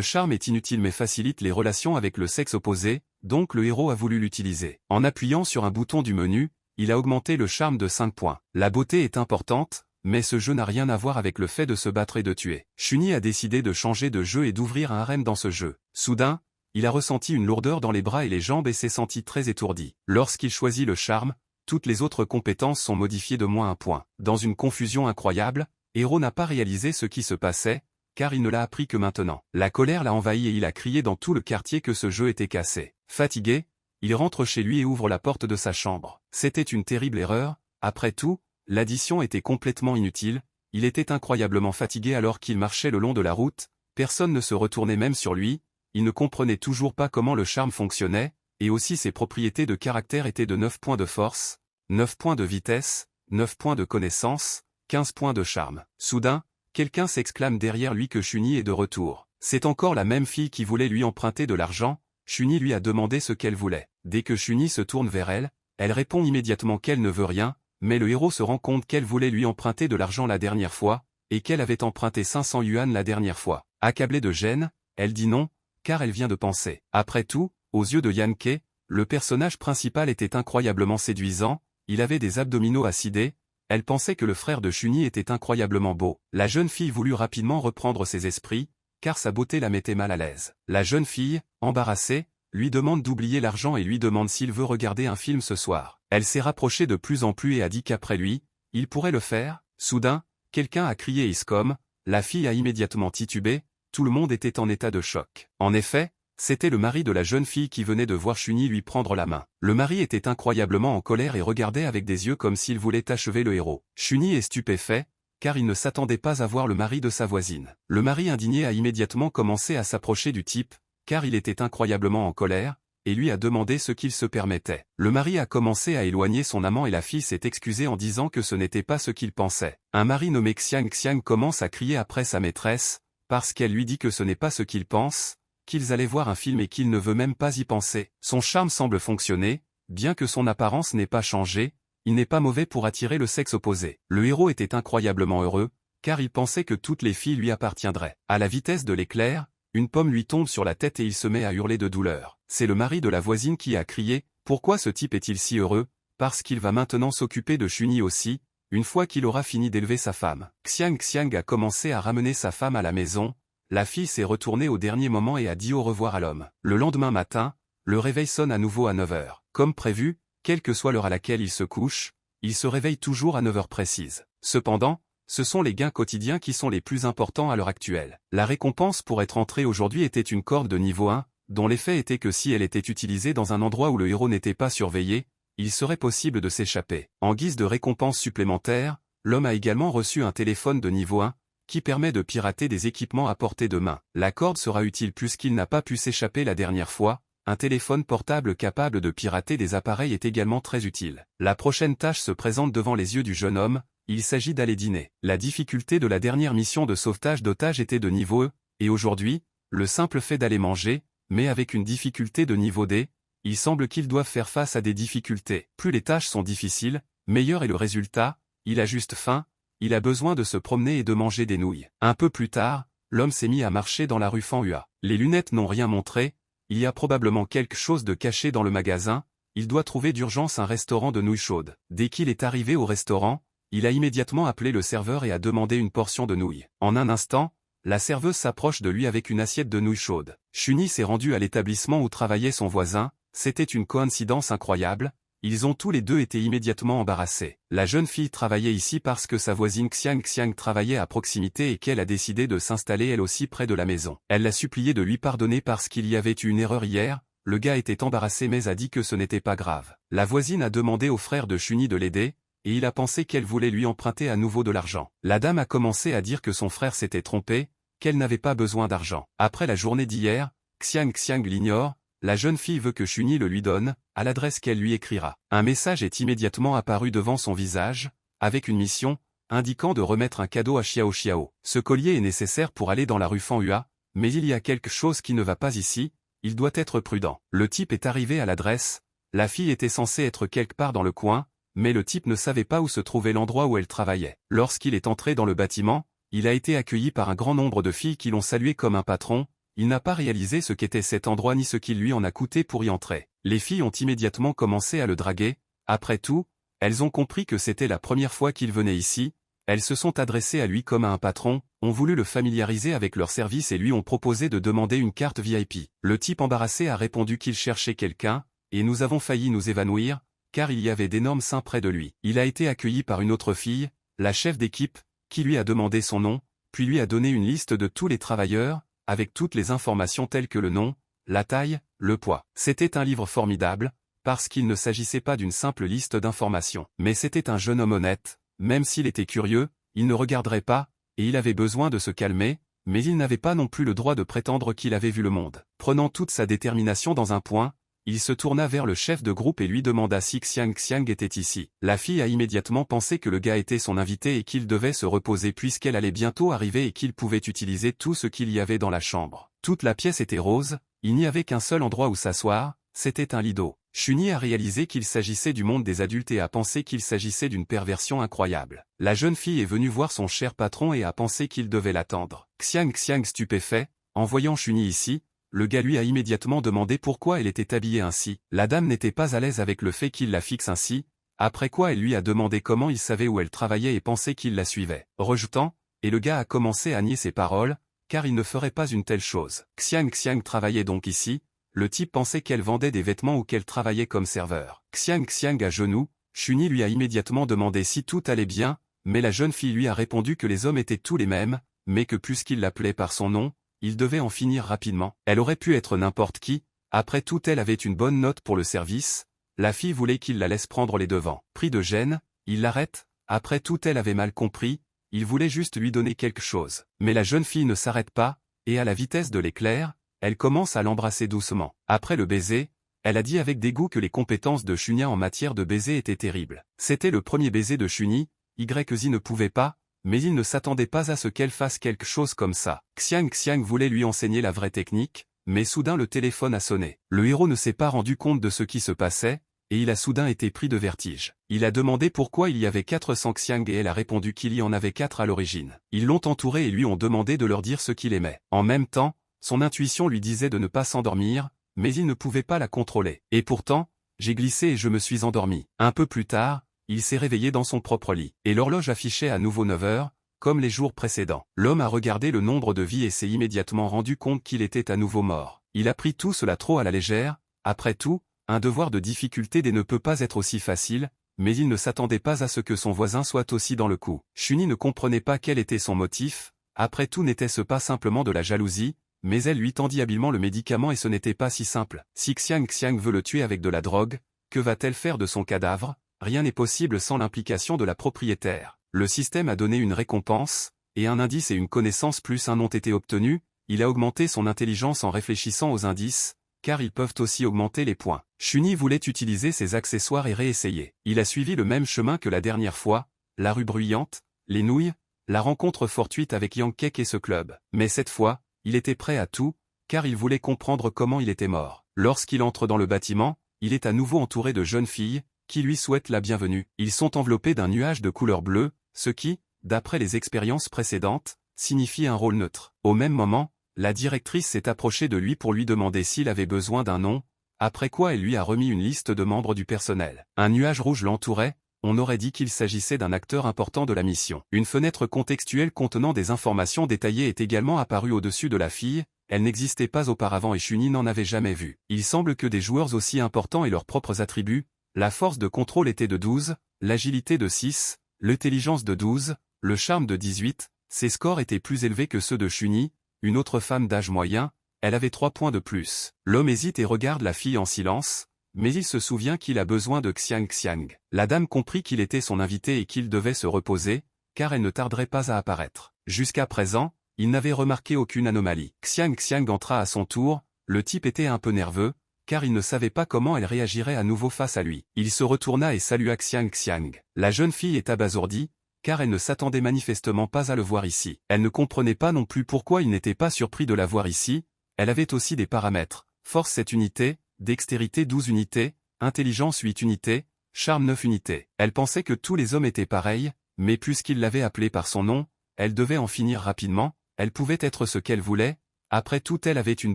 charme est inutile mais facilite les relations avec le sexe opposé, donc le héros a voulu l'utiliser. En appuyant sur un bouton du menu, il a augmenté le charme de 5 points. La beauté est importante, mais ce jeu n'a rien à voir avec le fait de se battre et de tuer. Shuni a décidé de changer de jeu et d'ouvrir un harem dans ce jeu. Soudain, il a ressenti une lourdeur dans les bras et les jambes et s'est senti très étourdi. Lorsqu'il choisit le charme, toutes les autres compétences sont modifiées de -1 point. Dans une confusion incroyable, Hero n'a pas réalisé ce qui se passait, car il ne l'a appris que maintenant. La colère l'a envahi et il a crié dans tout le quartier que ce jeu était cassé. Fatigué, il rentre chez lui et ouvre la porte de sa chambre. C'était une terrible erreur, après tout, l'addition était complètement inutile, il était incroyablement fatigué alors qu'il marchait le long de la route, personne ne se retournait même sur lui, il ne comprenait toujours pas comment le charme fonctionnait, et aussi ses propriétés de caractère étaient de 9 points de force, 9 points de vitesse, 9 points de connaissance, 15 points de charme. Soudain, quelqu'un s'exclame derrière lui que Shuni est de retour. C'est encore la même fille qui voulait lui emprunter de l'argent. Shuni lui a demandé ce qu'elle voulait. Dès que Shuni se tourne vers elle, elle répond immédiatement qu'elle ne veut rien, mais le héros se rend compte qu'elle voulait lui emprunter de l'argent la dernière fois, et qu'elle avait emprunté 500 yuan la dernière fois. Accablée de gêne, elle dit non, car elle vient de penser. Après tout, aux yeux de Yankee, le personnage principal était incroyablement séduisant, il avait des abdominaux acidés, elle pensait que le frère de Shuni était incroyablement beau. La jeune fille voulut rapidement reprendre ses esprits, car sa beauté la mettait mal à l'aise. La jeune fille, embarrassée, lui demande d'oublier l'argent et lui demande s'il veut regarder un film ce soir. Elle s'est rapprochée de plus en plus et a dit qu'après lui, il pourrait le faire. Soudain, quelqu'un a crié Iscom, la fille a immédiatement titubé, tout le monde était en état de choc. En effet, c'était le mari de la jeune fille qui venait de voir Shuni lui prendre la main. Le mari était incroyablement en colère et regardait avec des yeux comme s'il voulait achever le héros. Shuni est stupéfait, car il ne s'attendait pas à voir le mari de sa voisine. Le mari indigné a immédiatement commencé à s'approcher du type, car il était incroyablement en colère, et lui a demandé ce qu'il se permettait. Le mari a commencé à éloigner son amant et la fille s'est excusée en disant que ce n'était pas ce qu'il pensait. Un mari nommé Xiang Xiang commence à crier après sa maîtresse, parce qu'elle lui dit que ce n'est pas ce qu'il pense, qu'ils allaient voir un film et qu'il ne veut même pas y penser. Son charme semble fonctionner, bien que son apparence n'ait pas changé, il n'est pas mauvais pour attirer le sexe opposé. Le héros était incroyablement heureux, car il pensait que toutes les filles lui appartiendraient. À la vitesse de l'éclair, une pomme lui tombe sur la tête et il se met à hurler de douleur. C'est le mari de la voisine qui a crié « Pourquoi ce type est-il si heureux ?» Parce qu'il va maintenant s'occuper de Shuni aussi, une fois qu'il aura fini d'élever sa femme. Xiang Xiang a commencé à ramener sa femme à la maison. La fille s'est retournée au dernier moment et a dit au revoir à l'homme. Le lendemain matin, le réveil sonne à nouveau à 9 h. Comme prévu, quelle que soit l'heure à laquelle il se couche, il se réveille toujours à 9 h précises. Cependant, ce sont les gains quotidiens qui sont les plus importants à l'heure actuelle. La récompense pour être entré aujourd'hui était une corde de niveau 1, dont l'effet était que si elle était utilisée dans un endroit où le héros n'était pas surveillé, il serait possible de s'échapper. En guise de récompense supplémentaire, l'homme a également reçu un téléphone de niveau 1, qui permet de pirater des équipements à portée de main. La corde sera utile puisqu'il n'a pas pu s'échapper la dernière fois. Un téléphone portable capable de pirater des appareils est également très utile. La prochaine tâche se présente devant les yeux du jeune homme, il s'agit d'aller dîner. La difficulté de la dernière mission de sauvetage d'otages était de niveau E, et aujourd'hui, le simple fait d'aller manger, mais avec une difficulté de niveau D, il semble qu'ils doivent faire face à des difficultés. Plus les tâches sont difficiles, meilleur est le résultat, il a juste faim, il a besoin de se promener et de manger des nouilles. Un peu plus tard, l'homme s'est mis à marcher dans la rue Fanhua. Les lunettes n'ont rien montré, il y a probablement quelque chose de caché dans le magasin, il doit trouver d'urgence un restaurant de nouilles chaudes. Dès qu'il est arrivé au restaurant, il a immédiatement appelé le serveur et a demandé une portion de nouilles. En un instant, la serveuse s'approche de lui avec une assiette de nouilles chaudes. Shuni s'est rendu à l'établissement où travaillait son voisin, c'était une coïncidence incroyable, ils ont tous les deux été immédiatement embarrassés. La jeune fille travaillait ici parce que sa voisine Xiang Xiang travaillait à proximité et qu'elle a décidé de s'installer elle aussi près de la maison. Elle l'a supplié de lui pardonner parce qu'il y avait eu une erreur hier, le gars était embarrassé mais a dit que ce n'était pas grave. La voisine a demandé au frère de Shuni de l'aider, et il a pensé qu'elle voulait lui emprunter à nouveau de l'argent. La dame a commencé à dire que son frère s'était trompé, qu'elle n'avait pas besoin d'argent. Après la journée d'hier, Xiang Xiang l'ignore, la jeune fille veut que Shuni le lui donne, à l'adresse qu'elle lui écrira. Un message est immédiatement apparu devant son visage, avec une mission, indiquant de remettre un cadeau à Xiao Xiao. Ce collier est nécessaire pour aller dans la rue Fanhua, mais il y a quelque chose qui ne va pas ici, il doit être prudent. Le type est arrivé à l'adresse, la fille était censée être quelque part dans le coin, mais le type ne savait pas où se trouvait l'endroit où elle travaillait. Lorsqu'il est entré dans le bâtiment, il a été accueilli par un grand nombre de filles qui l'ont salué comme un patron, il n'a pas réalisé ce qu'était cet endroit ni ce qu'il lui en a coûté pour y entrer. Les filles ont immédiatement commencé à le draguer, après tout, elles ont compris que c'était la première fois qu'il venait ici, elles se sont adressées à lui comme à un patron, ont voulu le familiariser avec leur service et lui ont proposé de demander une carte VIP. Le type embarrassé a répondu qu'il cherchait quelqu'un, et nous avons failli nous évanouir, car il y avait d'énormes seins près de lui. Il a été accueilli par une autre fille, la chef d'équipe, qui lui a demandé son nom, puis lui a donné une liste de tous les travailleurs, avec toutes les informations telles que le nom, la taille, le poids. C'était un livre formidable, parce qu'il ne s'agissait pas d'une simple liste d'informations. Mais c'était un jeune homme honnête, même s'il était curieux, il ne regarderait pas, et il avait besoin de se calmer, mais il n'avait pas non plus le droit de prétendre qu'il avait vu le monde. Prenant toute sa détermination dans un point, il se tourna vers le chef de groupe et lui demanda si Xiang Xiang était ici. La fille a immédiatement pensé que le gars était son invité et qu'il devait se reposer puisqu'elle allait bientôt arriver et qu'il pouvait utiliser tout ce qu'il y avait dans la chambre. Toute la pièce était rose, il n'y avait qu'un seul endroit où s'asseoir, c'était un lit d'eau. Shuni a réalisé qu'il s'agissait du monde des adultes et a pensé qu'il s'agissait d'une perversion incroyable. La jeune fille est venue voir son cher patron et a pensé qu'il devait l'attendre. Xiang Xiang stupéfait, en voyant Shuni ici, le gars lui a immédiatement demandé pourquoi elle était habillée ainsi. La dame n'était pas à l'aise avec le fait qu'il la fixe ainsi, après quoi elle lui a demandé comment il savait où elle travaillait et pensait qu'il la suivait. Rejetant, et le gars a commencé à nier ses paroles, car il ne ferait pas une telle chose. Xiang Xiang travaillait donc ici, le type pensait qu'elle vendait des vêtements ou qu'elle travaillait comme serveur. Xiang Xiang à genoux, Shuni lui a immédiatement demandé si tout allait bien, mais la jeune fille lui a répondu que les hommes étaient tous les mêmes, mais que puisqu'il l'appelait par son nom, il devait en finir rapidement. Elle aurait pu être n'importe qui, après tout elle avait une bonne note pour le service, la fille voulait qu'il la laisse prendre les devants. Pris de gêne, il l'arrête, après tout elle avait mal compris, il voulait juste lui donner quelque chose. Mais la jeune fille ne s'arrête pas, et à la vitesse de l'éclair, elle commence à l'embrasser doucement. Après le baiser, elle a dit avec dégoût que les compétences de Shunya en matière de baiser étaient terribles. C'était le premier baiser de Shuni, YZ ne pouvait pas, mais il ne s'attendait pas à ce qu'elle fasse quelque chose comme ça. Xiang Xiang voulait lui enseigner la vraie technique, mais soudain le téléphone a sonné. Le héros ne s'est pas rendu compte de ce qui se passait, et il a soudain été pris de vertige. Il a demandé pourquoi il y avait 400 Xiang et elle a répondu qu'il y en avait 4 à l'origine. Ils l'ont entouré et lui ont demandé de leur dire ce qu'il aimait. En même temps, son intuition lui disait de ne pas s'endormir, mais il ne pouvait pas la contrôler. Et pourtant, j'ai glissé et je me suis endormi. Un peu plus tard, il s'est réveillé dans son propre lit. Et l'horloge affichait à nouveau 9 heures, comme les jours précédents. L'homme a regardé le nombre de vies et s'est immédiatement rendu compte qu'il était à nouveau mort. Il a pris tout cela trop à la légère, après tout, un devoir de difficulté ne peut pas être aussi facile, mais il ne s'attendait pas à ce que son voisin soit aussi dans le coup. Shuni ne comprenait pas quel était son motif, après tout n'était-ce pas simplement de la jalousie, mais elle lui tendit habilement le médicament et ce n'était pas si simple. Si Xiang Xiang veut le tuer avec de la drogue, que va-t-elle faire de son cadavre? Rien n'est possible sans l'implication de la propriétaire. Le système a donné une récompense, et un indice et une connaissance plus un ont été obtenus, il a augmenté son intelligence en réfléchissant aux indices, car ils peuvent aussi augmenter les points. Shuni voulait utiliser ses accessoires et réessayer. Il a suivi le même chemin que la dernière fois, la rue bruyante, les nouilles, la rencontre fortuite avec Yang Kek et ce club. Mais cette fois, il était prêt à tout, car il voulait comprendre comment il était mort. Lorsqu'il entre dans le bâtiment, il est à nouveau entouré de jeunes filles, qui lui souhaitent la bienvenue. Ils sont enveloppés d'un nuage de couleur bleue, ce qui, d'après les expériences précédentes, signifie un rôle neutre. Au même moment, la directrice s'est approchée de lui pour lui demander s'il avait besoin d'un nom, après quoi elle lui a remis une liste de membres du personnel. Un nuage rouge l'entourait, on aurait dit qu'il s'agissait d'un acteur important de la mission. Une fenêtre contextuelle contenant des informations détaillées est également apparue au-dessus de la fille, elle n'existait pas auparavant et Shuni n'en avait jamais vu. Il semble que des joueurs aussi importants aient leurs propres attributs, la force de contrôle était de 12, l'agilité de 6, l'intelligence de 12, le charme de 18, ses scores étaient plus élevés que ceux de Shuni, une autre femme d'âge moyen, elle avait 3 points de plus. L'homme hésite et regarde la fille en silence, mais il se souvient qu'il a besoin de Xiang Xiang. La dame comprit qu'il était son invité et qu'il devait se reposer, car elle ne tarderait pas à apparaître. Jusqu'à présent, il n'avait remarqué aucune anomalie. Xiang Xiang entra à son tour, le type était un peu nerveux, car il ne savait pas comment elle réagirait à nouveau face à lui. Il se retourna et salua Xiang Xiang. La jeune fille est abasourdie, car elle ne s'attendait manifestement pas à le voir ici. Elle ne comprenait pas non plus pourquoi il n'était pas surpris de la voir ici, elle avait aussi des paramètres, force 7 unités, dextérité 12 unités, intelligence 8 unités, charme 9 unités. Elle pensait que tous les hommes étaient pareils, mais puisqu'il l'avait appelée par son nom, elle devait en finir rapidement, elle pouvait être ce qu'elle voulait, après tout elle avait une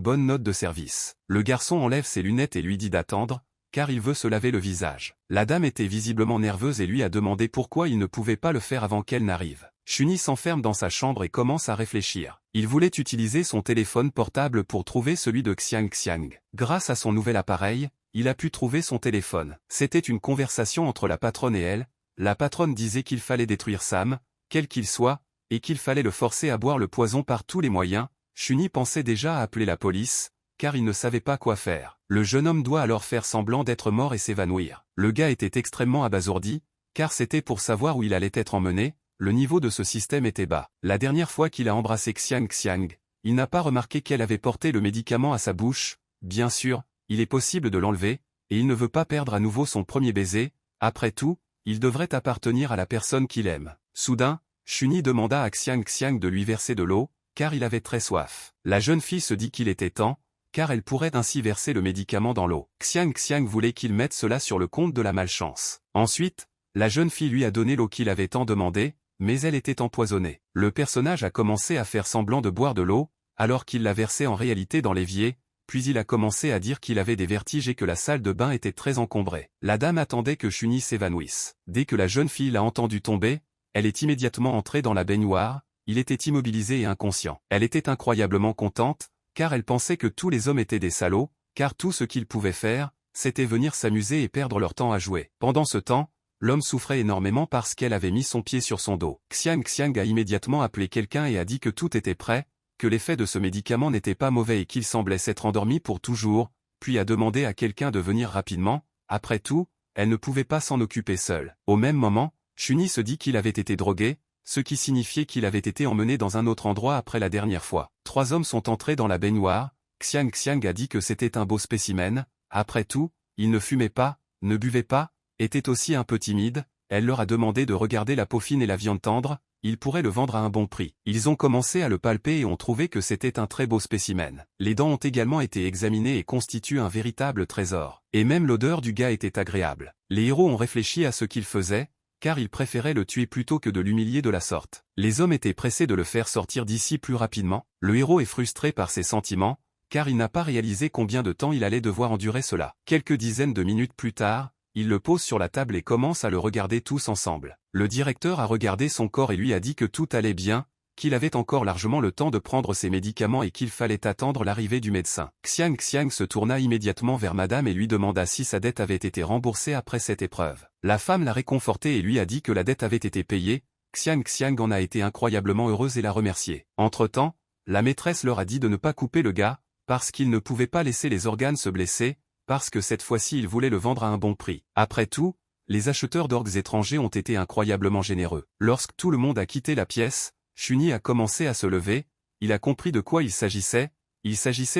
bonne note de service. Le garçon enlève ses lunettes et lui dit d'attendre, car il veut se laver le visage. La dame était visiblement nerveuse et lui a demandé pourquoi il ne pouvait pas le faire avant qu'elle n'arrive. Shuni s'enferme dans sa chambre et commence à réfléchir. Il voulait utiliser son téléphone portable pour trouver celui de Xiang Xiang. Grâce à son nouvel appareil, il a pu trouver son téléphone. C'était une conversation entre la patronne et elle. La patronne disait qu'il fallait détruire Sam, quel qu'il soit, et qu'il fallait le forcer à boire le poison par tous les moyens. Shuni pensait déjà à appeler la police, car il ne savait pas quoi faire. Le jeune homme doit alors faire semblant d'être mort et s'évanouir. Le gars était extrêmement abasourdi, car c'était pour savoir où il allait être emmené. Le niveau de ce système était bas. La dernière fois qu'il a embrassé Xiang Xiang, il n'a pas remarqué qu'elle avait porté le médicament à sa bouche. Bien sûr, il est possible de l'enlever, et il ne veut pas perdre à nouveau son premier baiser. Après tout, il devrait appartenir à la personne qu'il aime. Soudain, Shuni demanda à Xiang Xiang de lui verser de l'eau, car il avait très soif. La jeune fille se dit qu'il était temps, car elle pourrait ainsi verser le médicament dans l'eau. Xiang Xiang voulait qu'il mette cela sur le compte de la malchance. Ensuite, la jeune fille lui a donné l'eau qu'il avait tant demandé, mais elle était empoisonnée. Le personnage a commencé à faire semblant de boire de l'eau, alors qu'il la versait en réalité dans l'évier, puis il a commencé à dire qu'il avait des vertiges et que la salle de bain était très encombrée. La dame attendait que Shuni s'évanouisse. Dès que la jeune fille l'a entendu tomber, elle est immédiatement entrée dans la baignoire, il était immobilisé et inconscient. Elle était incroyablement contente, car elle pensait que tous les hommes étaient des salauds, car tout ce qu'ils pouvaient faire, c'était venir s'amuser et perdre leur temps à jouer. Pendant ce temps, l'homme souffrait énormément parce qu'elle avait mis son pied sur son dos. Xiang Xiang a immédiatement appelé quelqu'un et a dit que tout était prêt, que l'effet de ce médicament n'était pas mauvais et qu'il semblait s'être endormi pour toujours, puis a demandé à quelqu'un de venir rapidement. Après tout, elle ne pouvait pas s'en occuper seule. Au même moment, Shuni se dit qu'il avait été drogué, ce qui signifiait qu'il avait été emmené dans un autre endroit après la dernière fois. 3 hommes sont entrés dans la baignoire, Xiang Xiang a dit que c'était un beau spécimen, après tout, il ne fumait pas, ne buvait pas, était aussi un peu timide, elle leur a demandé de regarder la peau fine et la viande tendre, ils pourraient le vendre à un bon prix. Ils ont commencé à le palper et ont trouvé que c'était un très beau spécimen. Les dents ont également été examinées et constituent un véritable trésor. Et même l'odeur du gars était agréable. Les héros ont réfléchi à ce qu'ils faisaient, car ils préféraient le tuer plutôt que de l'humilier de la sorte. Les hommes étaient pressés de le faire sortir d'ici plus rapidement. Le héros est frustré par ses sentiments, car il n'a pas réalisé combien de temps il allait devoir endurer cela. Quelques dizaines de minutes plus tard, il le pose sur la table et commence à le regarder tous ensemble. Le directeur a regardé son corps et lui a dit que tout allait bien, qu'il avait encore largement le temps de prendre ses médicaments et qu'il fallait attendre l'arrivée du médecin. Xiang Xiang se tourna immédiatement vers madame et lui demanda si sa dette avait été remboursée après cette épreuve. La femme l'a réconforté et lui a dit que la dette avait été payée. Xiang Xiang en a été incroyablement heureuse et l'a remercié. Entre-temps, la maîtresse leur a dit de ne pas couper le gars, parce qu'il ne pouvait pas laisser les organes se blesser, parce que cette fois-ci il voulait le vendre à un bon prix. Après tout, les acheteurs d'orgues étrangers ont été incroyablement généreux. Lorsque tout le monde a quitté la pièce, Shuni a commencé à se lever, il a compris de quoi il s'agissait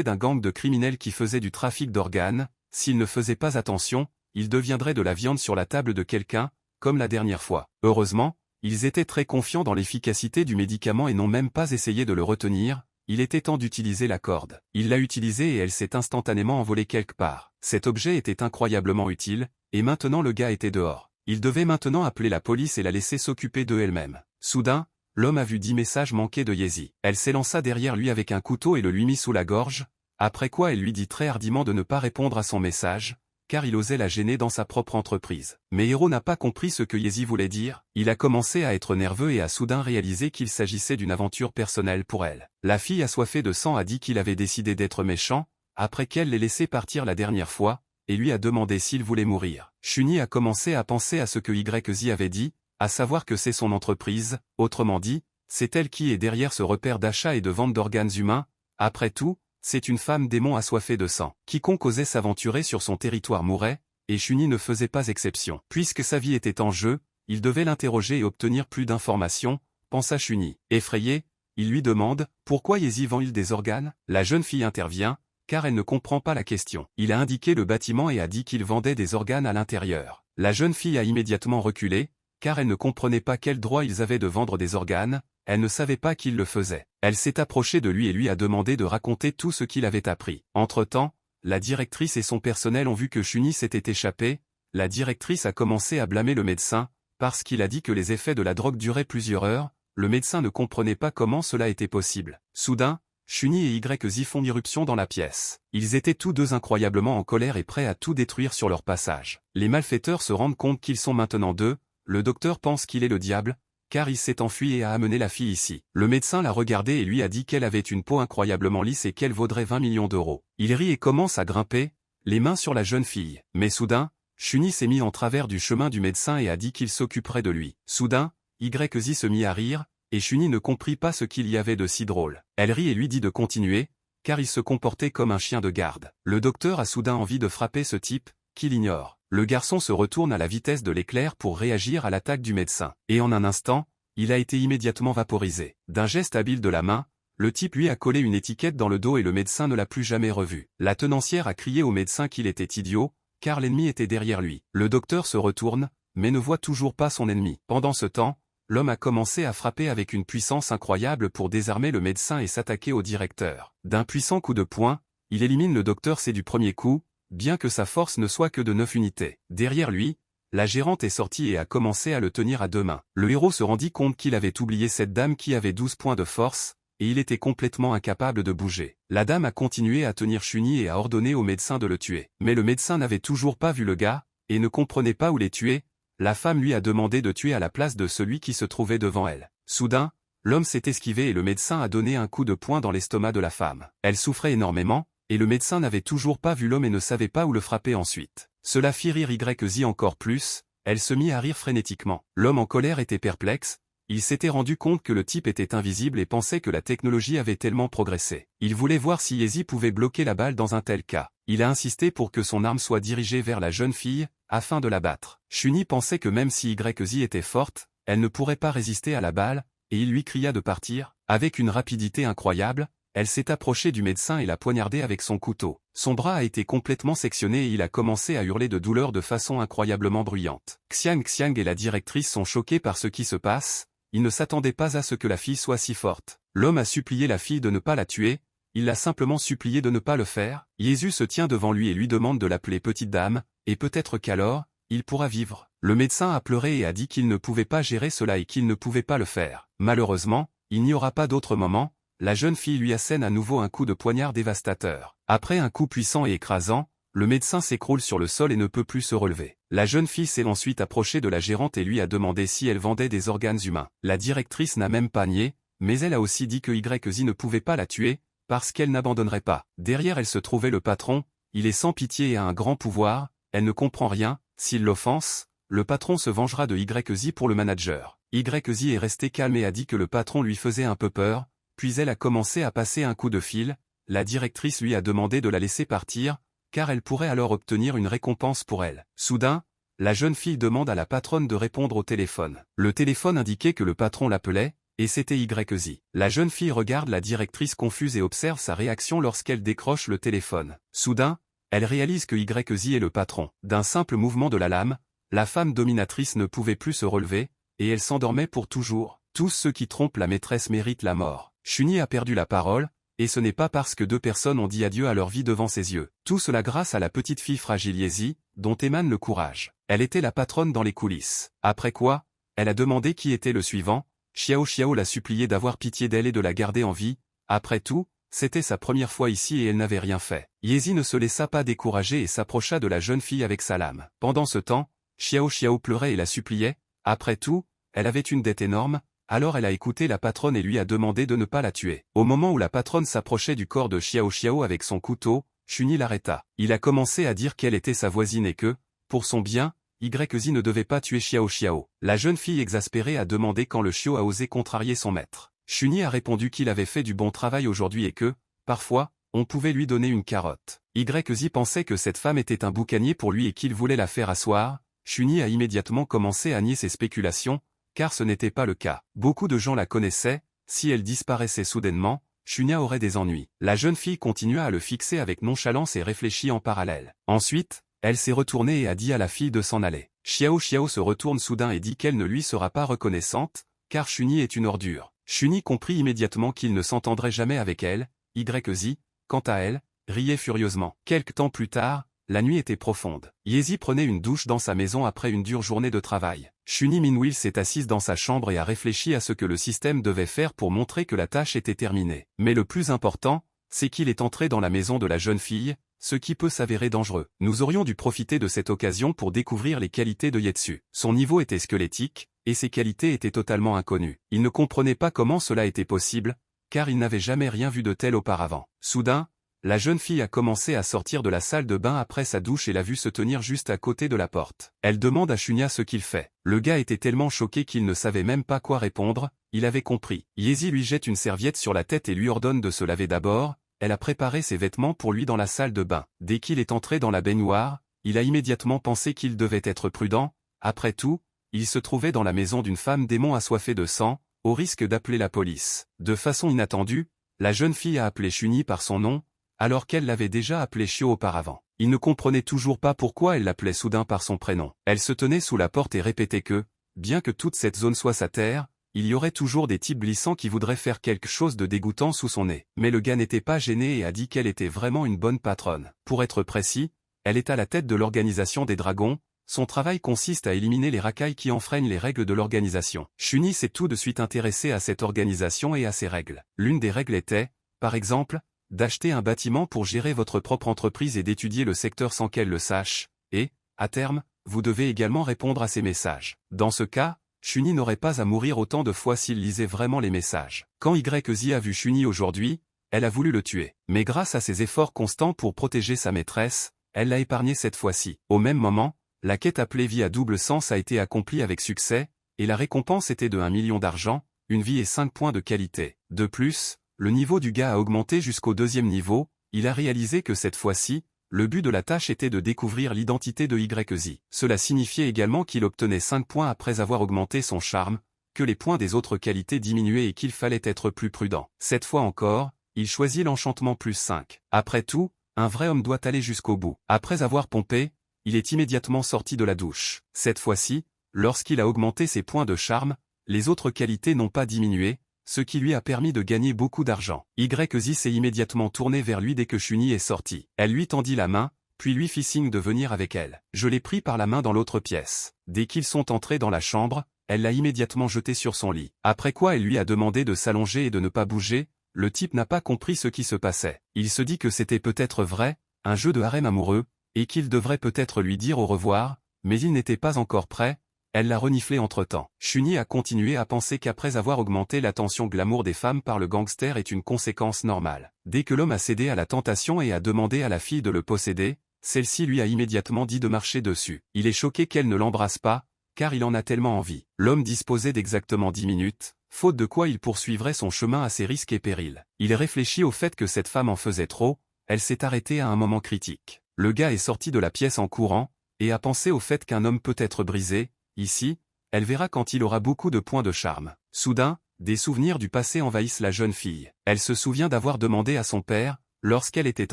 d'un gang de criminels qui faisait du trafic d'organes, s'il ne faisait pas attention, il deviendrait de la viande sur la table de quelqu'un, comme la dernière fois. Heureusement, ils étaient très confiants dans l'efficacité du médicament et n'ont même pas essayé de le retenir. Il était temps d'utiliser la corde. Il l'a utilisée et elle s'est instantanément envolée quelque part. Cet objet était incroyablement utile, et maintenant le gars était dehors. Il devait maintenant appeler la police et la laisser s'occuper d'eux elle-même. Soudain, l'homme a vu 10 messages manqués de Yezi. Elle s'élança derrière lui avec un couteau et le lui mit sous la gorge, après quoi elle lui dit très hardiment de ne pas répondre à son message, car il osait la gêner dans sa propre entreprise. Mais Hiro n'a pas compris ce que Yezi voulait dire, il a commencé à être nerveux et a soudain réalisé qu'il s'agissait d'une aventure personnelle pour elle. La fille assoiffée de sang a dit qu'il avait décidé d'être méchant, après qu'elle l'ait laissé partir la dernière fois, et lui a demandé s'il voulait mourir. Shuni a commencé à penser à ce que YZ avait dit, à savoir que c'est son entreprise, autrement dit, c'est elle qui est derrière ce repère d'achat et de vente d'organes humains, après tout, c'est une femme démon assoiffée de sang. Quiconque osait s'aventurer sur son territoire mourait, et Shuni ne faisait pas exception. Puisque sa vie était en jeu, il devait l'interroger et obtenir plus d'informations, pensa Shuni. Effrayé, il lui demande « Pourquoi Yezi vend-il des organes ?» La jeune fille intervient, car elle ne comprend pas la question. Il a indiqué le bâtiment et a dit qu'il vendait des organes à l'intérieur. La jeune fille a immédiatement reculé, car elle ne comprenait pas quel droit ils avaient de vendre des organes, elle ne savait pas qu'il le faisait. Elle s'est approchée de lui et lui a demandé de raconter tout ce qu'il avait appris. Entre-temps, la directrice et son personnel ont vu que Shuni s'était échappé, la directrice a commencé à blâmer le médecin, parce qu'il a dit que les effets de la drogue duraient plusieurs heures, le médecin ne comprenait pas comment cela était possible. Soudain, Shuni et YZ font irruption dans la pièce. Ils étaient tous deux incroyablement en colère et prêts à tout détruire sur leur passage. Les malfaiteurs se rendent compte qu'ils sont maintenant deux, le docteur pense qu'il est le diable, car il s'est enfui et a amené la fille ici. Le médecin l'a regardée et lui a dit qu'elle avait une peau incroyablement lisse et qu'elle vaudrait 20 millions d'euros. Il rit et commence à grimper, les mains sur la jeune fille. Mais soudain, Shuni s'est mis en travers du chemin du médecin et a dit qu'il s'occuperait de lui. Soudain, YZ se mit à rire, et Shuni ne comprit pas ce qu'il y avait de si drôle. Elle rit et lui dit de continuer, car il se comportait comme un chien de garde. Le docteur a soudain envie de frapper ce type, qu'il ignore. Le garçon se retourne à la vitesse de l'éclair pour réagir à l'attaque du médecin. Et en un instant, il a été immédiatement vaporisé. D'un geste habile de la main, le type lui a collé une étiquette dans le dos et le médecin ne l'a plus jamais revu. La tenancière a crié au médecin qu'il était idiot, car l'ennemi était derrière lui. Le docteur se retourne, mais ne voit toujours pas son ennemi. Pendant ce temps, l'homme a commencé à frapper avec une puissance incroyable pour désarmer le médecin et s'attaquer au directeur. D'un puissant coup de poing, il élimine le docteur C du premier coup, bien que sa force ne soit que de 9 unités. Derrière lui, la gérante est sortie et a commencé à le tenir à deux mains. Le héros se rendit compte qu'il avait oublié cette dame qui avait 12 points de force, et il était complètement incapable de bouger. La dame a continué à tenir Shuni et a ordonné au médecin de le tuer. Mais le médecin n'avait toujours pas vu le gars, et ne comprenait pas où les tuer. La femme lui a demandé de tuer à la place de celui qui se trouvait devant elle. Soudain, l'homme s'est esquivé et le médecin a donné un coup de poing dans l'estomac de la femme. Elle souffrait énormément, et le médecin n'avait toujours pas vu l'homme et ne savait pas où le frapper ensuite. Cela fit rire YZ encore plus, elle se mit à rire frénétiquement. L'homme en colère était perplexe, il s'était rendu compte que le type était invisible et pensait que la technologie avait tellement progressé. Il voulait voir si Yezi pouvait bloquer la balle dans un tel cas. Il a insisté pour que son arme soit dirigée vers la jeune fille, afin de la battre. Shuni pensait que même si YZ était forte, elle ne pourrait pas résister à la balle, et il lui cria de partir. Avec une rapidité incroyable, elle s'est approchée du médecin et l'a poignardé avec son couteau. Son bras a été complètement sectionné et il a commencé à hurler de douleur de façon incroyablement bruyante. Xiang et la directrice sont choqués par ce qui se passe, ils ne s'attendaient pas à ce que la fille soit si forte. L'homme a supplié la fille de ne pas la tuer, il l'a simplement supplié de ne pas le faire. Jésus se tient devant lui et lui demande de l'appeler petite dame, et peut-être qu'alors, il pourra vivre. Le médecin a pleuré et a dit qu'il ne pouvait pas gérer cela et qu'il ne pouvait pas le faire. Malheureusement, il n'y aura pas d'autre moment. La jeune fille lui assène à nouveau un coup de poignard dévastateur. Après un coup puissant et écrasant, le médecin s'écroule sur le sol et ne peut plus se relever. La jeune fille s'est ensuite approchée de la gérante et lui a demandé si elle vendait des organes humains. La directrice n'a même pas nié, mais elle a aussi dit que YZ ne pouvait pas la tuer, parce qu'elle n'abandonnerait pas. Derrière elle se trouvait le patron, il est sans pitié et a un grand pouvoir, elle ne comprend rien, s'il l'offense, le patron se vengera de YZ pour le manager. YZ est resté calme et a dit que le patron lui faisait un peu peur, puis elle a commencé à passer un coup de fil, la directrice lui a demandé de la laisser partir, car elle pourrait alors obtenir une récompense pour elle. Soudain, la jeune fille demande à la patronne de répondre au téléphone. Le téléphone indiquait que le patron l'appelait, et c'était YZ. La jeune fille regarde la directrice confuse et observe sa réaction lorsqu'elle décroche le téléphone. Soudain, elle réalise que YZ est le patron. D'un simple mouvement de la lame, la femme dominatrice ne pouvait plus se relever, et elle s'endormait pour toujours. Tous ceux qui trompent la maîtresse méritent la mort. Shuni a perdu la parole, et ce n'est pas parce que deux personnes ont dit adieu à leur vie devant ses yeux. Tout cela grâce à la petite fille fragile Yezi, dont émane le courage. Elle était la patronne dans les coulisses. Après quoi, elle a demandé qui était le suivant, Xiao Xiao l'a supplié d'avoir pitié d'elle et de la garder en vie. Après tout, c'était sa première fois ici et elle n'avait rien fait. Yezi ne se laissa pas décourager et s'approcha de la jeune fille avec sa lame. Pendant ce temps, Xiao Xiao pleurait et la suppliait. Après tout, elle avait une dette énorme, alors elle a écouté la patronne et lui a demandé de ne pas la tuer. Au moment où la patronne s'approchait du corps de Xiao Xiao avec son couteau, Chunyi l'arrêta. Il a commencé à dire qu'elle était sa voisine et que, pour son bien, Yzi ne devait pas tuer Xiao Xiao. La jeune fille exaspérée a demandé quand le chiot a osé contrarier son maître. Chunyi a répondu qu'il avait fait du bon travail aujourd'hui et que, parfois, on pouvait lui donner une carotte. Yzi pensait que cette femme était un boucanier pour lui et qu'il voulait la faire asseoir. Chunyi a immédiatement commencé à nier ses spéculations, car ce n'était pas le cas. Beaucoup de gens la connaissaient, si elle disparaissait soudainement, Chunya aurait des ennuis. La jeune fille continua à le fixer avec nonchalance et réfléchit en parallèle. Ensuite, elle s'est retournée et a dit à la fille de s'en aller. Xiao Xiao se retourne soudain et dit qu'elle ne lui sera pas reconnaissante, car Chunyi est une ordure. Chunyi comprit immédiatement qu'il ne s'entendrait jamais avec elle. Yzi, quant à elle, riait furieusement. Quelque temps plus tard, la nuit était profonde. Yezi prenait une douche dans sa maison après une dure journée de travail. Chunyi Minwil s'est assise dans sa chambre et a réfléchi à ce que le système devait faire pour montrer que la tâche était terminée. Mais le plus important, c'est qu'il est entré dans la maison de la jeune fille, ce qui peut s'avérer dangereux. Nous aurions dû profiter de cette occasion pour découvrir les qualités de Yetsu. Son niveau était squelettique, et ses qualités étaient totalement inconnues. Il ne comprenait pas comment cela était possible, car il n'avait jamais rien vu de tel auparavant. Soudain, la jeune fille a commencé à sortir de la salle de bain après sa douche et l'a vu se tenir juste à côté de la porte. Elle demande à Chunya ce qu'il fait. Le gars était tellement choqué qu'il ne savait même pas quoi répondre. Il avait compris. Yezi lui jette une serviette sur la tête et lui ordonne de se laver d'abord. Elle a préparé ses vêtements pour lui dans la salle de bain. Dès qu'il est entré dans la baignoire, il a immédiatement pensé qu'il devait être prudent. Après tout, il se trouvait dans la maison d'une femme démon assoiffée de sang, au risque d'appeler la police. De façon inattendue, la jeune fille a appelé Chunyi par son nom, alors qu'elle l'avait déjà appelé Chio auparavant. Il ne comprenait toujours pas pourquoi elle l'appelait soudain par son prénom. Elle se tenait sous la porte et répétait que, bien que toute cette zone soit sa terre, il y aurait toujours des types glissants qui voudraient faire quelque chose de dégoûtant sous son nez. Mais le gars n'était pas gêné et a dit qu'elle était vraiment une bonne patronne. Pour être précis, elle est à la tête de l'organisation des dragons. Son travail consiste à éliminer les racailles qui enfreignent les règles de l'organisation. Chunyi s'est tout de suite intéressé à cette organisation et à ses règles. L'une des règles était, par exemple, d'acheter un bâtiment pour gérer votre propre entreprise et d'étudier le secteur sans qu'elle le sache, et, à terme, vous devez également répondre à ces messages. Dans ce cas, Chunyi n'aurait pas à mourir autant de fois s'il lisait vraiment les messages. Quand Yzi a vu Chunyi aujourd'hui, elle a voulu le tuer. Mais grâce à ses efforts constants pour protéger sa maîtresse, elle l'a épargné cette fois-ci. Au même moment, la quête appelée vie à double sens a été accomplie avec succès, et la récompense était de 1 million d'argent, une vie et 5 points de qualité. De plus, le niveau du gars a augmenté jusqu'au 2e niveau, il a réalisé que cette fois-ci, le but de la tâche était de découvrir l'identité de Yzi. Cela signifiait également qu'il obtenait 5 points après avoir augmenté son charme, que les points des autres qualités diminuaient et qu'il fallait être plus prudent. Cette fois encore, il choisit l'enchantement plus 5. Après tout, un vrai homme doit aller jusqu'au bout. Après avoir pompé, il est immédiatement sorti de la douche. Cette fois-ci, lorsqu'il a augmenté ses points de charme, les autres qualités n'ont pas diminué, ce qui lui a permis de gagner beaucoup d'argent. Yzi s'est immédiatement tourné vers lui dès que Chunyi est sorti. Elle lui tendit la main, puis lui fit signe de venir avec elle. Je l'ai pris par la main dans l'autre pièce. Dès qu'ils sont entrés dans la chambre, elle l'a immédiatement jeté sur son lit. Après quoi elle lui a demandé de s'allonger et de ne pas bouger. Le type n'a pas compris ce qui se passait. Il se dit que c'était peut-être vrai, un jeu de harem amoureux, et qu'il devrait peut-être lui dire au revoir, mais il n'était pas encore prêt. Elle l'a reniflé entre-temps. Chunyi a continué à penser qu'après avoir augmenté l'attention glamour des femmes par le gangster est une conséquence normale. Dès que l'homme a cédé à la tentation et a demandé à la fille de le posséder, celle-ci lui a immédiatement dit de marcher dessus. Il est choqué qu'elle ne l'embrasse pas, car il en a tellement envie. L'homme disposait d'exactement 10 minutes, faute de quoi il poursuivrait son chemin à ses risques et périls. Il réfléchit au fait que cette femme en faisait trop, elle s'est arrêtée à un moment critique. Le gars est sorti de la pièce en courant, et a pensé au fait qu'un homme peut être brisé. Ici, elle verra quand il aura beaucoup de points de charme. Soudain, des souvenirs du passé envahissent la jeune fille. Elle se souvient d'avoir demandé à son père, lorsqu'elle était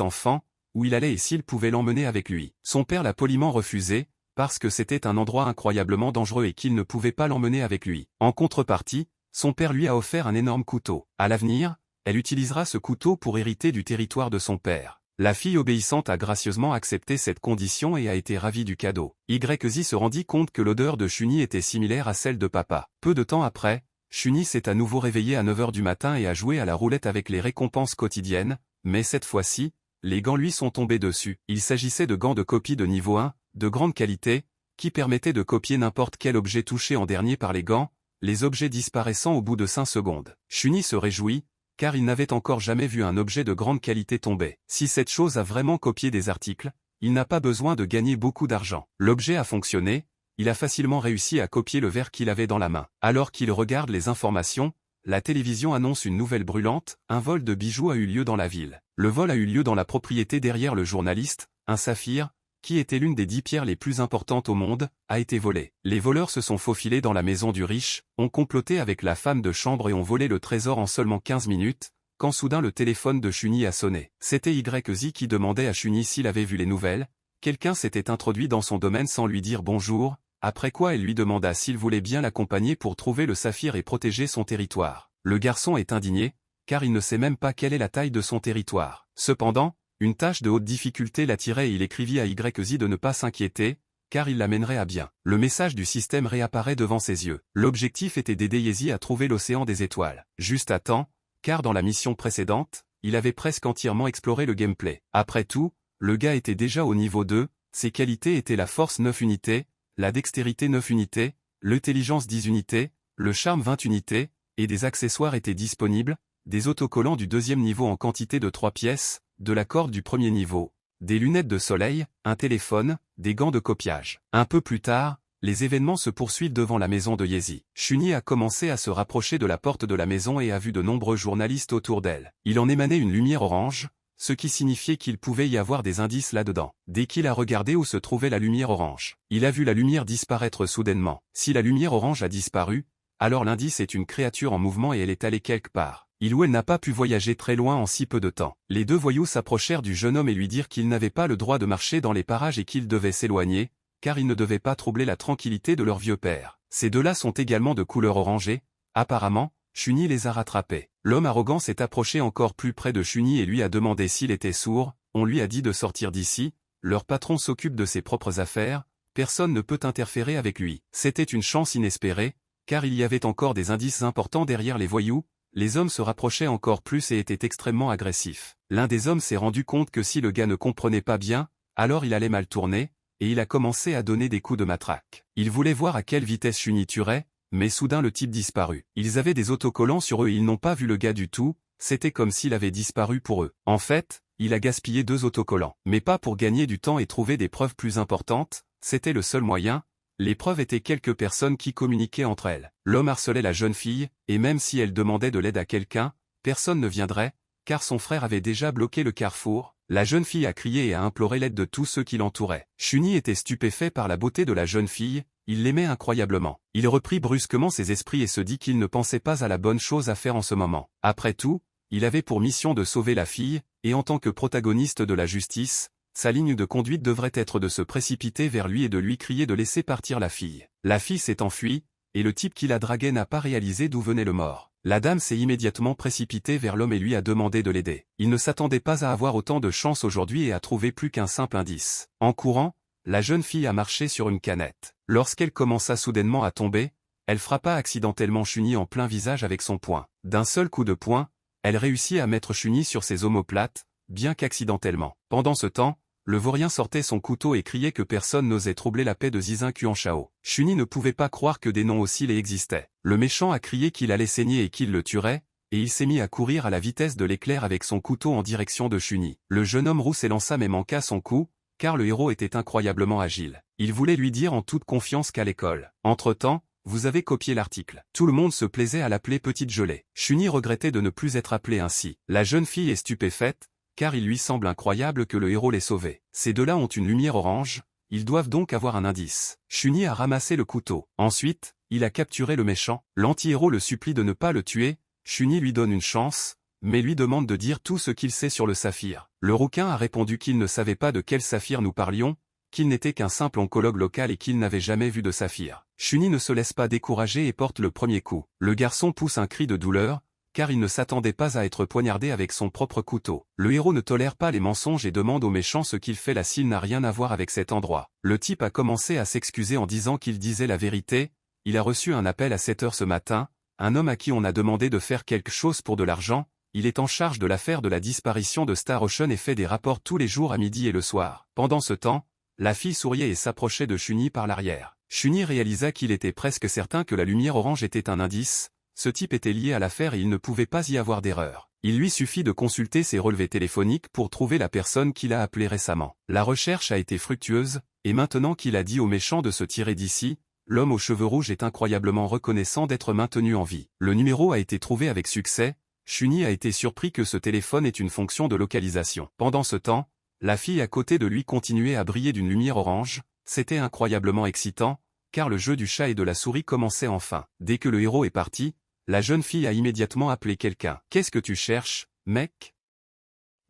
enfant, où il allait et s'il pouvait l'emmener avec lui. Son père l'a poliment refusé, parce que c'était un endroit incroyablement dangereux et qu'il ne pouvait pas l'emmener avec lui. En contrepartie, son père lui a offert un énorme couteau. À l'avenir, elle utilisera ce couteau pour hériter du territoire de son père. La fille obéissante a gracieusement accepté cette condition et a été ravie du cadeau. Yzi se rendit compte que l'odeur de Chunyi était similaire à celle de papa. Peu de temps après, Shuni s'est à nouveau réveillé à 9 h du matin et a joué à la roulette avec les récompenses quotidiennes, mais cette fois-ci, les gants lui sont tombés dessus. Il s'agissait de gants de copie de niveau 1, de grande qualité, qui permettaient de copier n'importe quel objet touché en dernier par les gants, les objets disparaissant au bout de 5 secondes. Shuni se réjouit, car il n'avait encore jamais vu un objet de grande qualité tomber. Si cette chose a vraiment copié des articles, il n'a pas besoin de gagner beaucoup d'argent. L'objet a fonctionné, il a facilement réussi à copier le verre qu'il avait dans la main. Alors qu'il regarde les informations, la télévision annonce une nouvelle brûlante, un vol de bijoux a eu lieu dans la ville. Le vol a eu lieu dans la propriété derrière le journaliste, un saphir, qui était l'une des 10 pierres les plus importantes au monde, a été volé. Les voleurs se sont faufilés dans la maison du riche, ont comploté avec la femme de chambre et ont volé le trésor en seulement 15 minutes, quand soudain le téléphone de Shuni a sonné. C'était YZ qui demandait à Shuni s'il avait vu les nouvelles. Quelqu'un s'était introduit dans son domaine sans lui dire bonjour, après quoi elle lui demanda s'il voulait bien l'accompagner pour trouver le saphir et protéger son territoire. Le garçon est indigné, car il ne sait même pas quelle est la taille de son territoire. Cependant, une tâche de haute difficulté l'attirait et il écrivit à YZ de ne pas s'inquiéter, car il l'amènerait à bien. Le message du système réapparaît devant ses yeux. L'objectif était d'aider YZ à trouver l'océan des étoiles. Juste à temps, car dans la mission précédente, il avait presque entièrement exploré le gameplay. Après tout, le gars était déjà au niveau 2, ses qualités étaient la force 9 unités, la dextérité 9 unités, l'intelligence 10 unités, le charme 20 unités, et des accessoires étaient disponibles, des autocollants du deuxième niveau en quantité de 3 pièces, de la corde du premier niveau, des lunettes de soleil, un téléphone, des gants de copiage. Un peu plus tard, les événements se poursuivent devant la maison de YZ. Shuni a commencé à se rapprocher de la porte de la maison et a vu de nombreux journalistes autour d'elle. Il en émanait une lumière orange, ce qui signifiait qu'il pouvait y avoir des indices là-dedans. Dès qu'il a regardé où se trouvait la lumière orange, il a vu la lumière disparaître soudainement. Si la lumière orange a disparu, alors l'indice est une créature en mouvement et elle est allée quelque part. Il ou elle n'a pas pu voyager très loin en si peu de temps. Les deux voyous s'approchèrent du jeune homme et lui dirent qu'il n'avait pas le droit de marcher dans les parages et qu'il devait s'éloigner, car il ne devait pas troubler la tranquillité de leur vieux père. Ces deux-là sont également de couleur orangée. Apparemment, Shuni les a rattrapés. L'homme arrogant s'est approché encore plus près de Shuni et lui a demandé s'il était sourd. On lui a dit de sortir d'ici, leur patron s'occupe de ses propres affaires, personne ne peut interférer avec lui. C'était une chance inespérée, car il y avait encore des indices importants derrière les voyous. Les hommes se rapprochaient encore plus et étaient extrêmement agressifs. L'un des hommes s'est rendu compte que si le gars ne comprenait pas bien, alors il allait mal tourner, et il a commencé à donner des coups de matraque. Il voulait voir à quelle vitesse Shuni tuerait, mais soudain le type disparut. Ils avaient des autocollants sur eux et ils n'ont pas vu le gars du tout, c'était comme s'il avait disparu pour eux. En fait, il a gaspillé 2 autocollants. Mais pas pour gagner du temps et trouver des preuves plus importantes, c'était le seul moyen. Les preuves étaient quelques personnes qui communiquaient entre elles. L'homme harcelait la jeune fille, et même si elle demandait de l'aide à quelqu'un, personne ne viendrait, car son frère avait déjà bloqué le carrefour. La jeune fille a crié et a imploré l'aide de tous ceux qui l'entouraient. Shuni était stupéfait par la beauté de la jeune fille, il l'aimait incroyablement. Il reprit brusquement ses esprits et se dit qu'il ne pensait pas à la bonne chose à faire en ce moment. Après tout, il avait pour mission de sauver la fille, et en tant que protagoniste de la justice, sa ligne de conduite devrait être de se précipiter vers lui et de lui crier de laisser partir la fille. La fille s'est enfuie, et le type qui la draguait n'a pas réalisé d'où venait le mort. La dame s'est immédiatement précipitée vers l'homme et lui a demandé de l'aider. Il ne s'attendait pas à avoir autant de chance aujourd'hui et a trouvé plus qu'un simple indice. En courant, la jeune fille a marché sur une canette. Lorsqu'elle commença soudainement à tomber, elle frappa accidentellement Shuni en plein visage avec son poing. D'un seul coup de poing, elle réussit à mettre Shuni sur ses omoplates, bien qu'accidentellement. Pendant ce temps, le vaurien sortait son couteau et criait que personne n'osait troubler la paix de Zizin Kuanshao. Shuni ne pouvait pas croire que des noms aussi les existaient. Le méchant a crié qu'il allait saigner et qu'il le tuerait, et il s'est mis à courir à la vitesse de l'éclair avec son couteau en direction de Shuni. Le jeune homme roux s'élança mais manqua son coup, car le héros était incroyablement agile. Il voulait lui dire en toute confiance qu'à l'école. Entre-temps, vous avez copié l'article. Tout le monde se plaisait à l'appeler Petite Gelée. Shuni regrettait de ne plus être appelé ainsi. La jeune fille est stupéfaite, car il lui semble incroyable que le héros l'ait sauvé. Ces deux-là ont une lumière orange, ils doivent donc avoir un indice. Shuni a ramassé le couteau. Ensuite, il a capturé le méchant. L'anti-héros le supplie de ne pas le tuer. Shuni lui donne une chance, mais lui demande de dire tout ce qu'il sait sur le saphir. Le rouquin a répondu qu'il ne savait pas de quel saphir nous parlions, qu'il n'était qu'un simple oncologue local et qu'il n'avait jamais vu de saphir. Shuni ne se laisse pas décourager et porte le premier coup. Le garçon pousse un cri de douleur, car il ne s'attendait pas à être poignardé avec son propre couteau. Le héros ne tolère pas les mensonges et demande au méchant ce qu'il fait là s'il n'a rien à voir avec cet endroit. Le type a commencé à s'excuser en disant qu'il disait la vérité, il a reçu un appel à 7 h ce matin, un homme à qui on a demandé de faire quelque chose pour de l'argent. Il est en charge de l'affaire de la disparition de Star Ocean et fait des rapports tous les jours à midi et le soir. Pendant ce temps, la fille souriait et s'approchait de Chunyi par l'arrière. Chunyi réalisa qu'il était presque certain que la lumière orange était un indice. Ce type était lié à l'affaire et il ne pouvait pas y avoir d'erreur. Il lui suffit de consulter ses relevés téléphoniques pour trouver la personne qu'il a appelée récemment. La recherche a été fructueuse, et maintenant qu'il a dit aux méchants de se tirer d'ici, l'homme aux cheveux rouges est incroyablement reconnaissant d'être maintenu en vie. Le numéro a été trouvé avec succès. Chunyi a été surpris que ce téléphone ait une fonction de localisation. Pendant ce temps, la fille à côté de lui continuait à briller d'une lumière orange. C'était incroyablement excitant, car le jeu du chat et de la souris commençait enfin. Dès que le héros est parti, la jeune fille a immédiatement appelé quelqu'un. « Qu'est-ce que tu cherches, mec ?»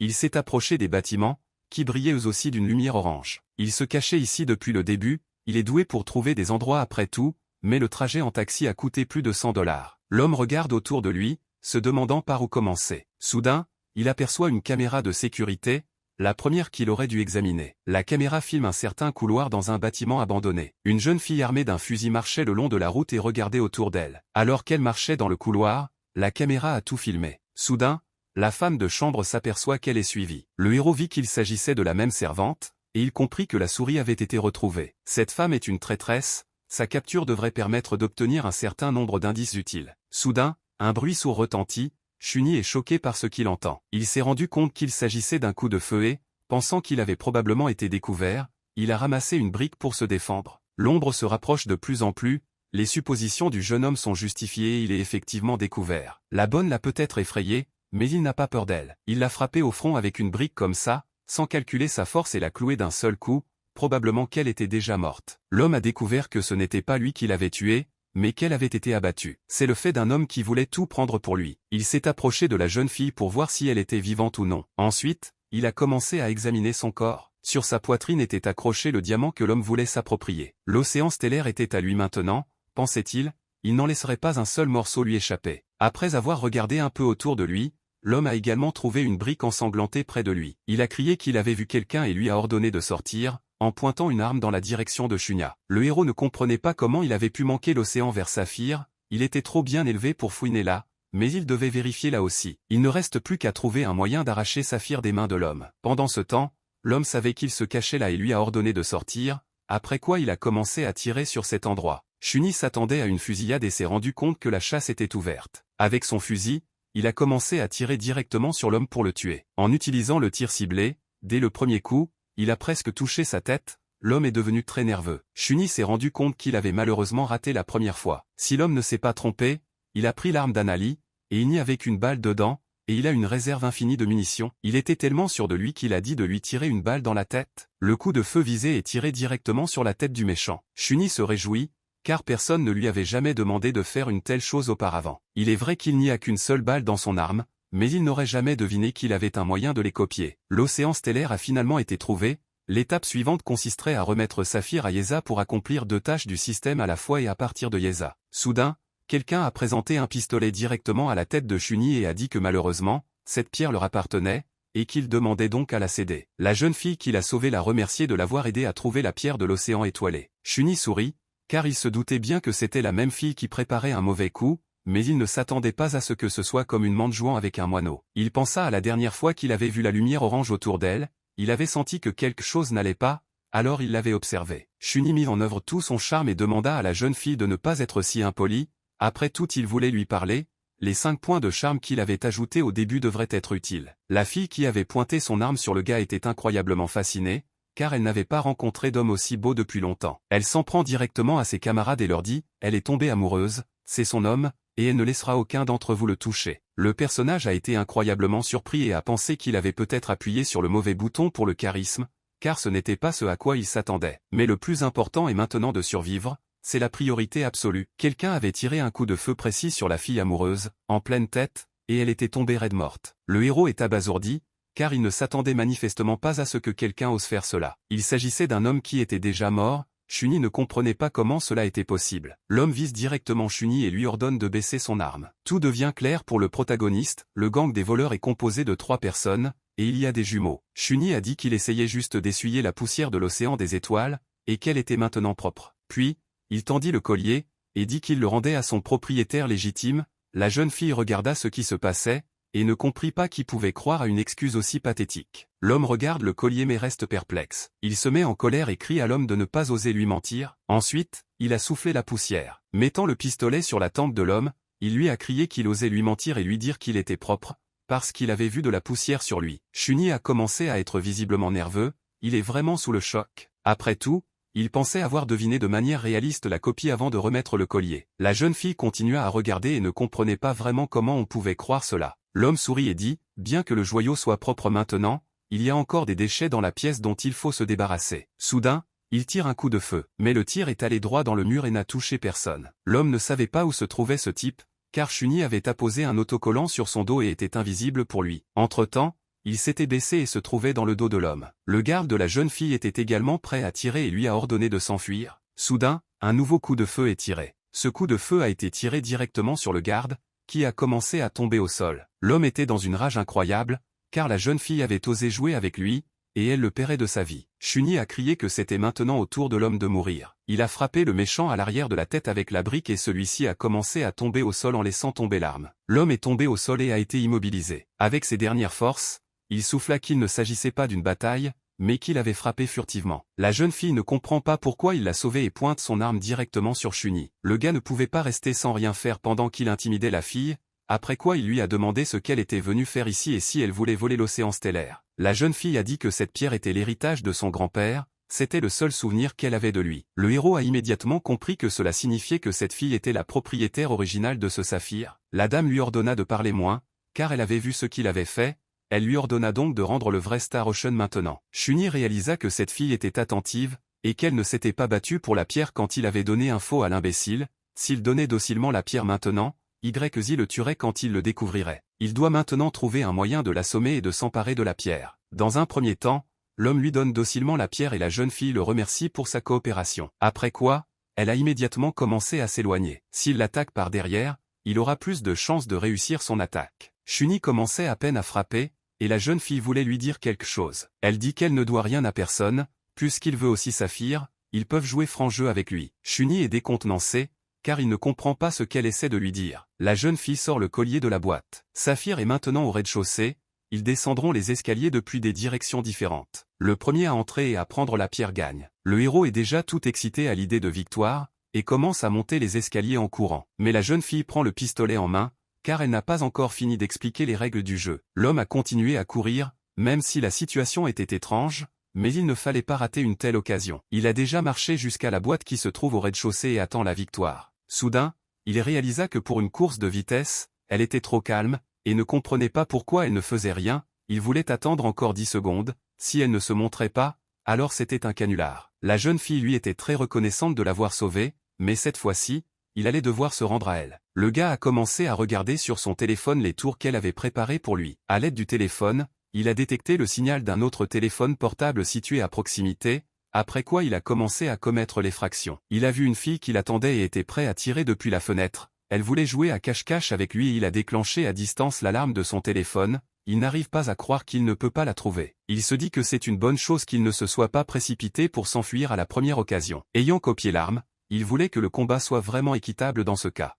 Il s'est approché des bâtiments, qui brillaient eux aussi d'une lumière orange. Il se cachait ici depuis le début, il est doué pour trouver des endroits après tout, mais le trajet en taxi a coûté plus de 100 $. L'homme regarde autour de lui, se demandant par où commencer. Soudain, il aperçoit une caméra de sécurité, la première qu'il aurait dû examiner. La caméra filme un certain couloir dans un bâtiment abandonné. Une jeune fille armée d'un fusil marchait le long de la route et regardait autour d'elle. Alors qu'elle marchait dans le couloir, la caméra a tout filmé. Soudain, la femme de chambre s'aperçoit qu'elle est suivie. Le héros vit qu'il s'agissait de la même servante, et il comprit que la souris avait été retrouvée. Cette femme est une traîtresse, sa capture devrait permettre d'obtenir un certain nombre d'indices utiles. Soudain, un bruit sourd retentit. Chunyi est choqué par ce qu'il entend. Il s'est rendu compte qu'il s'agissait d'un coup de feu et, pensant qu'il avait probablement été découvert, il a ramassé une brique pour se défendre. L'ombre se rapproche de plus en plus, les suppositions du jeune homme sont justifiées et il est effectivement découvert. La bonne l'a peut-être effrayé, mais il n'a pas peur d'elle. Il l'a frappée au front avec une brique comme ça, sans calculer sa force et l'a clouée d'un seul coup, probablement qu'elle était déjà morte. L'homme a découvert que ce n'était pas lui qui l'avait tuée, mais qu'elle avait été abattue. C'est le fait d'un homme qui voulait tout prendre pour lui. Il s'est approché de la jeune fille pour voir si elle était vivante ou non. Ensuite, il a commencé à examiner son corps. Sur sa poitrine était accroché le diamant que l'homme voulait s'approprier. L'océan stellaire était à lui maintenant, pensait-il, il n'en laisserait pas un seul morceau lui échapper. Après avoir regardé un peu autour de lui, l'homme a également trouvé une brique ensanglantée près de lui. Il a crié qu'il avait vu quelqu'un et lui a ordonné de sortir, en pointant une arme dans la direction de Chunya. Le héros ne comprenait pas comment il avait pu manquer l'océan vers Saphir, il était trop bien élevé pour fouiner là, mais il devait vérifier là aussi. Il ne reste plus qu'à trouver un moyen d'arracher Saphir des mains de l'homme. Pendant ce temps, l'homme savait qu'il se cachait là et lui a ordonné de sortir, après quoi il a commencé à tirer sur cet endroit. Chunyi s'attendait à une fusillade et s'est rendu compte que la chasse était ouverte. Avec son fusil, il a commencé à tirer directement sur l'homme pour le tuer. En utilisant le tir ciblé, dès le premier coup, il a presque touché sa tête, l'homme est devenu très nerveux. Chunyi s'est rendu compte qu'il avait malheureusement raté la première fois. Si l'homme ne s'est pas trompé, il a pris l'arme d'Anali, et il n'y avait qu'une balle dedans, et il a une réserve infinie de munitions. Il était tellement sûr de lui qu'il a dit de lui tirer une balle dans la tête. Le coup de feu visé est tiré directement sur la tête du méchant. Chunyi se réjouit, car personne ne lui avait jamais demandé de faire une telle chose auparavant. Il est vrai qu'il n'y a qu'une seule balle dans son arme, mais il n'aurait jamais deviné qu'il avait un moyen de les copier. L'océan stellaire a finalement été trouvé, l'étape suivante consisterait à remettre Saphir à Yeza pour accomplir 2 tâches du système à la fois et à partir de Yeza. Soudain, quelqu'un a présenté un pistolet directement à la tête de Chunyi et a dit que malheureusement, cette pierre leur appartenait, et qu'il demandait donc à la céder. La jeune fille qui l'a sauvé l'a remercié de l'avoir aidé à trouver la pierre de l'océan étoilé. Chunyi sourit, car il se doutait bien que c'était la même fille qui préparait un mauvais coup, mais il ne s'attendait pas à ce que ce soit comme une mante jouant avec un moineau. Il pensa à la dernière fois qu'il avait vu la lumière orange autour d'elle, il avait senti que quelque chose n'allait pas, alors il l'avait observé. Chunyi mit en œuvre tout son charme et demanda à la jeune fille de ne pas être si impolie, après tout il voulait lui parler, les 5 points de charme qu'il avait ajoutés au début devraient être utiles. La fille qui avait pointé son arme sur le gars était incroyablement fascinée, car elle n'avait pas rencontré d'homme aussi beau depuis longtemps. Elle s'en prend directement à ses camarades et leur dit, elle est tombée amoureuse, c'est son homme, et elle ne laissera aucun d'entre vous le toucher. Le personnage a été incroyablement surpris et a pensé qu'il avait peut-être appuyé sur le mauvais bouton pour le charisme, car ce n'était pas ce à quoi il s'attendait. Mais le plus important est maintenant de survivre, c'est la priorité absolue. Quelqu'un avait tiré un coup de feu précis sur la fille amoureuse, en pleine tête, et elle était tombée raide morte. Le héros est abasourdi, car il ne s'attendait manifestement pas à ce que quelqu'un ose faire cela. Il s'agissait d'un homme qui était déjà mort, Chunyi ne comprenait pas comment cela était possible. L'homme vise directement Chunyi et lui ordonne de baisser son arme. Tout devient clair pour le protagoniste, le gang des voleurs est composé de 3 personnes, et il y a des jumeaux. Chunyi a dit qu'il essayait juste d'essuyer la poussière de l'océan des étoiles, et qu'elle était maintenant propre. Puis, il tendit le collier, et dit qu'il le rendait à son propriétaire légitime. La jeune fille regarda ce qui se passait, et ne comprit pas qui pouvait croire à une excuse aussi pathétique. L'homme regarde le collier mais reste perplexe. Il se met en colère et crie à l'homme de ne pas oser lui mentir. Ensuite, il a soufflé la poussière. Mettant le pistolet sur la tempe de l'homme, il lui a crié qu'il osait lui mentir et lui dire qu'il était propre, parce qu'il avait vu de la poussière sur lui. Chunyi a commencé à être visiblement nerveux, il est vraiment sous le choc. Après tout, il pensait avoir deviné de manière réaliste la copie avant de remettre le collier. La jeune fille continua à regarder et ne comprenait pas vraiment comment on pouvait croire cela. L'homme sourit et dit, bien que le joyau soit propre maintenant, il y a encore des déchets dans la pièce dont il faut se débarrasser. Soudain, il tire un coup de feu, mais le tir est allé droit dans le mur et n'a touché personne. L'homme ne savait pas où se trouvait ce type, car Chunyi avait apposé un autocollant sur son dos et était invisible pour lui. Entre-temps, il s'était baissé et se trouvait dans le dos de l'homme. Le garde de la jeune fille était également prêt à tirer et lui a ordonné de s'enfuir. Soudain, un nouveau coup de feu est tiré. Ce coup de feu a été tiré directement sur le garde, qui a commencé à tomber au sol. L'homme était dans une rage incroyable, car la jeune fille avait osé jouer avec lui, et elle le paierait de sa vie. Chunyi a crié que c'était maintenant au tour de l'homme de mourir. Il a frappé le méchant à l'arrière de la tête avec la brique et celui-ci a commencé à tomber au sol en laissant tomber l'arme. L'homme est tombé au sol et a été immobilisé. Avec ses dernières forces, il souffla qu'il ne s'agissait pas d'une bataille, mais qu'il avait frappé furtivement. La jeune fille ne comprend pas pourquoi il l'a sauvé et pointe son arme directement sur Chunyi. Le gars ne pouvait pas rester sans rien faire pendant qu'il intimidait la fille, après quoi il lui a demandé ce qu'elle était venue faire ici et si elle voulait voler l'océan stellaire. La jeune fille a dit que cette pierre était l'héritage de son grand-père, c'était le seul souvenir qu'elle avait de lui. Le héros a immédiatement compris que cela signifiait que cette fille était la propriétaire originale de ce saphir. La dame lui ordonna de parler moins, car elle avait vu ce qu'il avait fait. Elle lui ordonna donc de rendre le vrai Star Ocean maintenant. Chunyi réalisa que cette fille était attentive, et qu'elle ne s'était pas battue pour la pierre quand il avait donné un faux à l'imbécile. S'il donnait docilement la pierre maintenant, YZ le tuerait quand il le découvrirait. Il doit maintenant trouver un moyen de l'assommer et de s'emparer de la pierre. Dans un premier temps, l'homme lui donne docilement la pierre et la jeune fille le remercie pour sa coopération. Après quoi, elle a immédiatement commencé à s'éloigner. S'il l'attaque par derrière, il aura plus de chances de réussir son attaque. Chunyi commençait à peine à frapper, et la jeune fille voulait lui dire quelque chose. Elle dit qu'elle ne doit rien à personne, puisqu'il veut aussi Saphir, ils peuvent jouer franc jeu avec lui. Chunyi est décontenancé, car il ne comprend pas ce qu'elle essaie de lui dire. La jeune fille sort le collier de la boîte. Saphir est maintenant au rez-de-chaussée, ils descendront les escaliers depuis des directions différentes. Le premier à entrer et à prendre la pierre gagne. Le héros est déjà tout excité à l'idée de victoire, et commence à monter les escaliers en courant. Mais la jeune fille prend le pistolet en main, car elle n'a pas encore fini d'expliquer les règles du jeu. L'homme a continué à courir, même si la situation était étrange, mais il ne fallait pas rater une telle occasion. Il a déjà marché jusqu'à la boîte qui se trouve au rez-de-chaussée et attend la victoire. Soudain, il réalisa que pour une course de vitesse, elle était trop calme, et ne comprenait pas pourquoi elle ne faisait rien. Il voulait attendre encore 10 secondes, si elle ne se montrait pas, alors c'était un canular. La jeune fille lui était très reconnaissante de l'avoir sauvée, mais cette fois-ci, il allait devoir se rendre à elle. Le gars a commencé à regarder sur son téléphone les tours qu'elle avait préparées pour lui. À l'aide du téléphone, il a détecté le signal d'un autre téléphone portable situé à proximité, après quoi il a commencé à commettre l'effraction. Il a vu une fille qui l'attendait et était prêt à tirer depuis la fenêtre. Elle voulait jouer à cache-cache avec lui et il a déclenché à distance l'alarme de son téléphone. Il n'arrive pas à croire qu'il ne peut pas la trouver. Il se dit que c'est une bonne chose qu'il ne se soit pas précipité pour s'enfuir à la première occasion. Ayant copié l'arme, il voulait que le combat soit vraiment équitable dans ce cas.